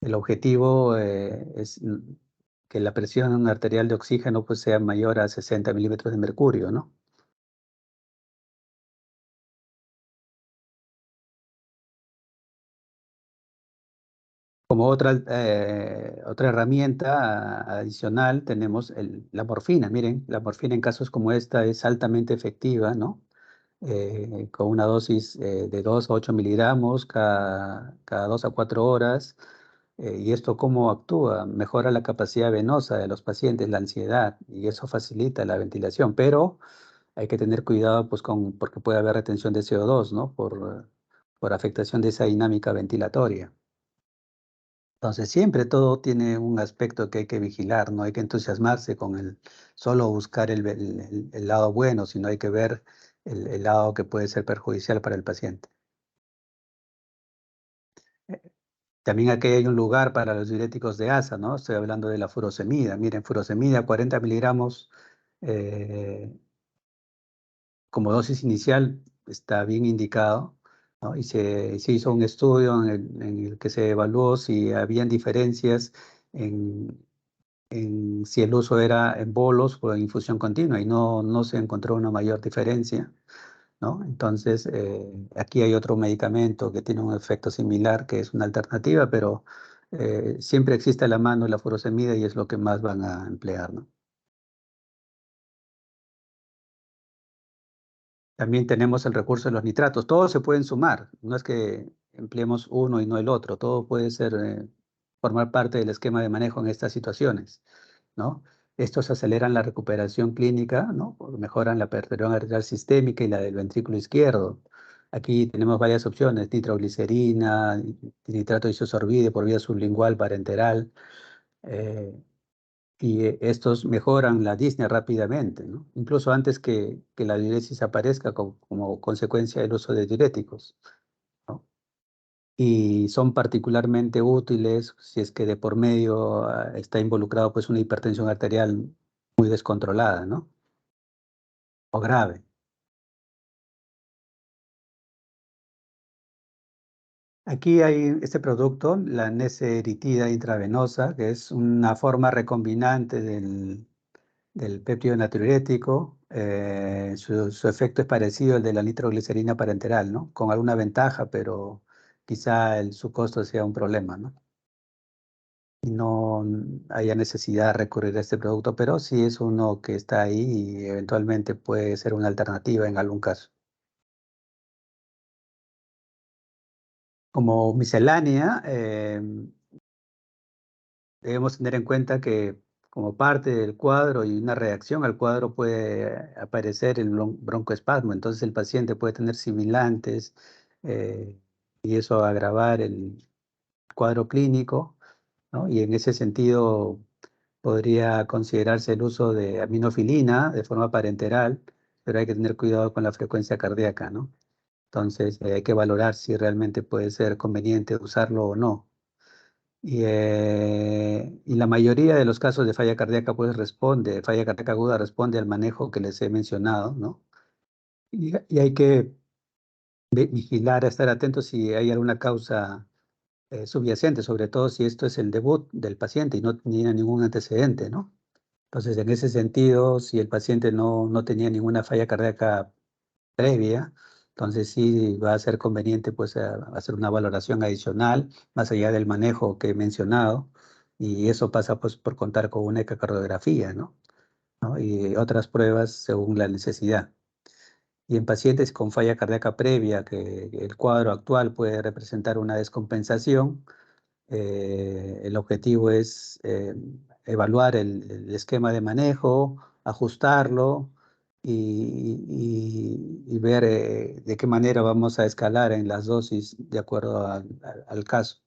[SPEAKER 1] El objetivo es que la presión arterial de oxígeno pues, sea mayor a 60 milímetros de mercurio, ¿no? Como otra herramienta adicional tenemos la morfina. Miren, la morfina en casos como esta es altamente efectiva, ¿no? Con una dosis de 2 a 8 miligramos cada 2 a 4 horas. ¿Y esto cómo actúa? Mejora la capacidad venosa de los pacientes, la ansiedad, y eso facilita la ventilación. Pero hay que tener cuidado pues, porque puede haber retención de CO2, ¿no? Por afectación de esa dinámica ventilatoria. Entonces, siempre todo tiene un aspecto que hay que vigilar, no hay que entusiasmarse con solo buscar el lado bueno, sino hay que ver el lado que puede ser perjudicial para el paciente. También aquí hay un lugar para los diuréticos de asa, ¿no? Estoy hablando de la furosemida. Miren, furosemida, 40 miligramos como dosis inicial está bien indicado, ¿no? Y se hizo un estudio en el que se evaluó si habían diferencias en si el uso era en bolos o en infusión continua y no se encontró una mayor diferencia, ¿no? Entonces, aquí hay otro medicamento que tiene un efecto similar, que es una alternativa, pero siempre existe a la mano la furosemida y es lo que más van a emplear, ¿no? También tenemos el recurso de los nitratos. Todos se pueden sumar. No es que empleemos uno y no el otro. Todo puede formar parte del esquema de manejo en estas situaciones, ¿no? Estos aceleran la recuperación clínica, ¿no? Mejoran la presión arterial sistémica y la del ventrículo izquierdo. Aquí tenemos varias opciones: nitroglicerina, nitrato isosorbide por vía sublingual parenteral. Y estos mejoran la disnea rápidamente, ¿no? Incluso antes que la diuresis aparezca como consecuencia del uso de diuréticos, ¿no? Y son particularmente útiles si es que de por medio está involucrado pues una hipertensión arterial muy descontrolada, ¿no? O grave. Aquí hay este producto, la neseritida intravenosa, que es una forma recombinante del péptido natriurético. Su efecto es parecido al de la nitroglicerina parenteral, ¿no? Con alguna ventaja, pero quizá su costo sea un problema, ¿no? Y no haya necesidad de recurrir a este producto, pero sí es uno que está ahí y eventualmente puede ser una alternativa en algún caso. Como miscelánea, debemos tener en cuenta que como parte del cuadro y una reacción al cuadro puede aparecer el broncoespasmo. Entonces el paciente puede tener sibilantes y eso agravar el cuadro clínico, ¿no? Y en ese sentido podría considerarse el uso de aminofilina de forma parenteral, pero hay que tener cuidado con la frecuencia cardíaca, ¿no? Entonces hay que valorar si realmente puede ser conveniente usarlo o no. Y la mayoría de los casos de falla cardíaca pues falla cardíaca aguda responde al manejo que les he mencionado, ¿no? Y hay que vigilar, estar atentos si hay alguna causa subyacente, sobre todo si esto es el debut del paciente y no tenía ningún antecedente, ¿no? Entonces, en ese sentido, si el paciente no tenía ninguna falla cardíaca previa, entonces sí va a ser conveniente pues hacer una valoración adicional más allá del manejo que he mencionado, y eso pasa pues por contar con una ecocardiografía, ¿no? Y otras pruebas según la necesidad. Y en pacientes con falla cardíaca previa, que el cuadro actual puede representar una descompensación, el objetivo es evaluar el esquema de manejo, ajustarlo y ver de qué manera vamos a escalar en las dosis de acuerdo al caso.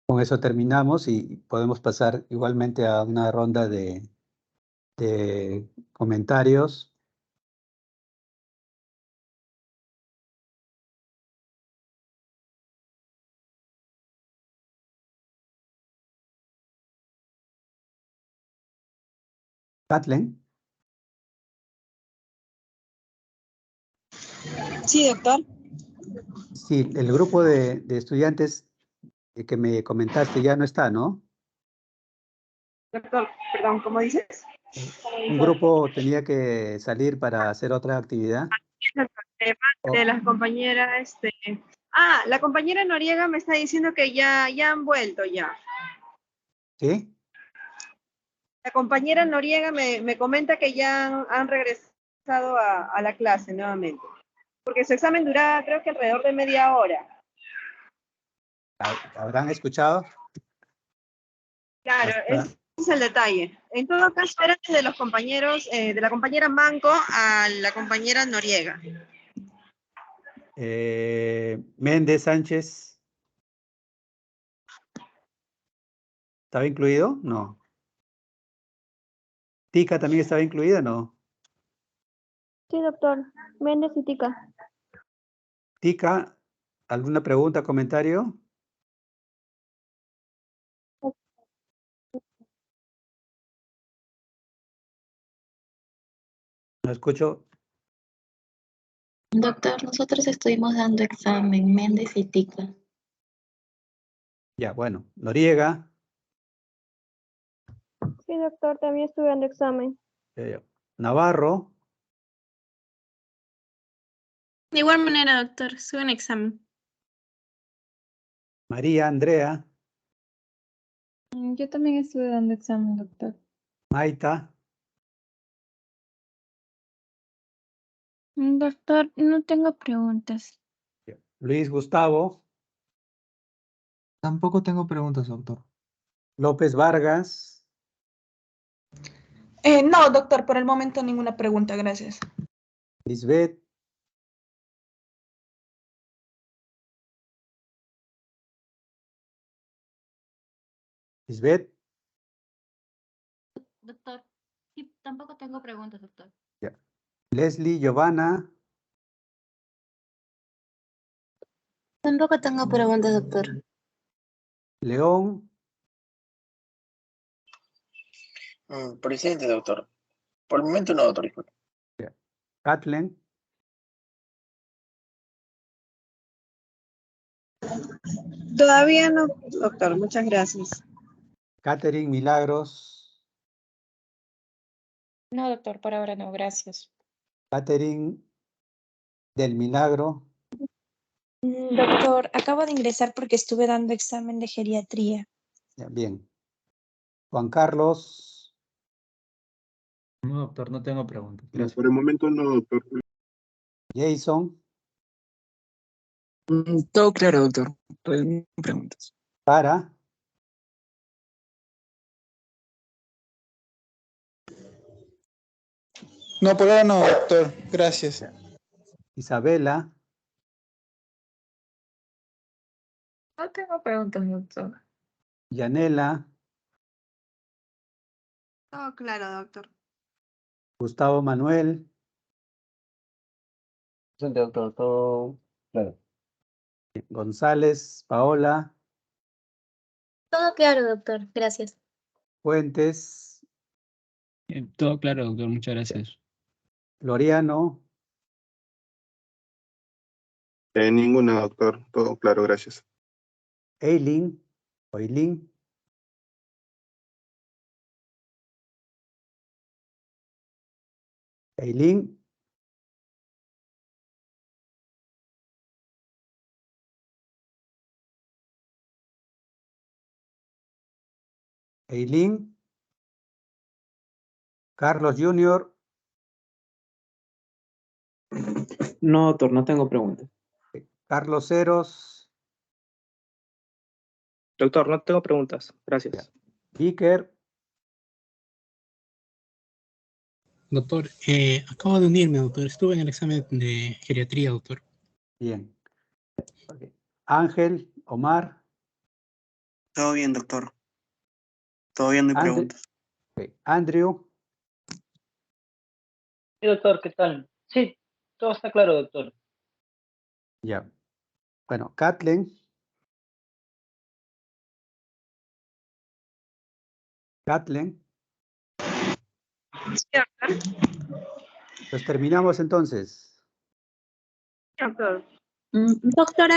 [SPEAKER 1] Con eso terminamos y podemos pasar igualmente a una ronda de comentarios. Kathleen.
[SPEAKER 12] Sí, doctor.
[SPEAKER 1] Sí, el grupo de estudiantes que me comentaste ya no está, ¿no?
[SPEAKER 14] Doctor, perdón, ¿cómo dices?
[SPEAKER 1] Un grupo tenía que salir para hacer otra actividad.
[SPEAKER 14] De las compañeras, la compañera Noriega me está diciendo que ya han vuelto ya.
[SPEAKER 1] ¿Sí?
[SPEAKER 14] La compañera Noriega me comenta que ya han regresado a la clase nuevamente. Porque su examen duraba, creo que alrededor de media hora.
[SPEAKER 1] ¿Habrán escuchado?
[SPEAKER 14] Claro, ese es el detalle. En todo caso, era de los compañeros, de la compañera Manco a la compañera Noriega.
[SPEAKER 1] Méndez Sánchez. ¿Estaba incluido? No. ¿Tica también estaba incluida? No.
[SPEAKER 18] Sí, doctor. Méndez y Tica.
[SPEAKER 1] Tica, ¿alguna pregunta, comentario? No escucho.
[SPEAKER 19] Doctor, nosotros estuvimos dando examen, Méndez y Tica.
[SPEAKER 1] Ya, bueno. Noriega.
[SPEAKER 18] Sí, doctor, también estuve dando examen.
[SPEAKER 1] Navarro.
[SPEAKER 16] De igual manera, doctor, estuve en examen.
[SPEAKER 1] María Andrea.
[SPEAKER 17] Yo también estuve dando examen, doctor.
[SPEAKER 1] Maita.
[SPEAKER 16] Doctor, no tengo preguntas.
[SPEAKER 1] Luis Gustavo.
[SPEAKER 6] Tampoco tengo preguntas, doctor.
[SPEAKER 1] López Vargas.
[SPEAKER 20] No, doctor, por el momento ninguna pregunta, gracias.
[SPEAKER 1] Lisbeth. Lisbeth.
[SPEAKER 4] Doctor, sí, tampoco tengo preguntas, doctor.
[SPEAKER 1] Ya. Leslie Giovanna.
[SPEAKER 19] Tampoco tengo preguntas, doctor.
[SPEAKER 1] León.
[SPEAKER 9] Presente, doctor. Por el momento no, doctor. Disculpe.
[SPEAKER 1] Kathleen.
[SPEAKER 14] Todavía no, doctor, muchas gracias.
[SPEAKER 1] Catherine Milagros.
[SPEAKER 4] No, doctor, por ahora no, gracias.
[SPEAKER 1] Catherine del Milagro.
[SPEAKER 12] Doctor, acabo de ingresar porque estuve dando examen de geriatría.
[SPEAKER 1] Ya, bien. Juan Carlos.
[SPEAKER 21] No, doctor, no tengo preguntas.
[SPEAKER 22] No,
[SPEAKER 21] Gracias.
[SPEAKER 22] por el momento no, doctor.
[SPEAKER 1] Jason.
[SPEAKER 23] Todo claro, doctor. No hay preguntas.
[SPEAKER 1] Para.
[SPEAKER 23] No, por ahora no, doctor. Gracias.
[SPEAKER 1] Isabela.
[SPEAKER 17] No tengo preguntas, doctor.
[SPEAKER 1] Yanela.
[SPEAKER 14] Todo claro, doctor.
[SPEAKER 1] Gustavo Manuel.
[SPEAKER 3] Presente, doctor, todo claro.
[SPEAKER 1] González. Paola.
[SPEAKER 19] Todo claro, doctor. Gracias.
[SPEAKER 1] Fuentes.
[SPEAKER 10] Todo claro, doctor. Muchas gracias.
[SPEAKER 1] Floriano.
[SPEAKER 22] Ninguna, doctor. Todo claro, gracias.
[SPEAKER 1] Eileen. Oilín. Eileen. Eileen. Carlos Junior.
[SPEAKER 3] No, doctor, no tengo preguntas.
[SPEAKER 1] Carlos Ceros.
[SPEAKER 15] Doctor, no tengo preguntas. Gracias.
[SPEAKER 1] Iker.
[SPEAKER 24] Doctor, acabo de unirme, doctor. Estuve en el examen de geriatría, doctor.
[SPEAKER 1] Bien. Okay. Ángel. Omar.
[SPEAKER 23] Todo bien, doctor. Todo bien, no hay preguntas.
[SPEAKER 1] Okay. Andrew.
[SPEAKER 25] Sí, doctor, ¿qué tal? Sí, todo está claro, doctor.
[SPEAKER 1] Ya. Bueno, Kathleen. Kathleen.
[SPEAKER 14] Sí, doctor.
[SPEAKER 1] Pues terminamos entonces.
[SPEAKER 14] Doctor.
[SPEAKER 18] Doctora,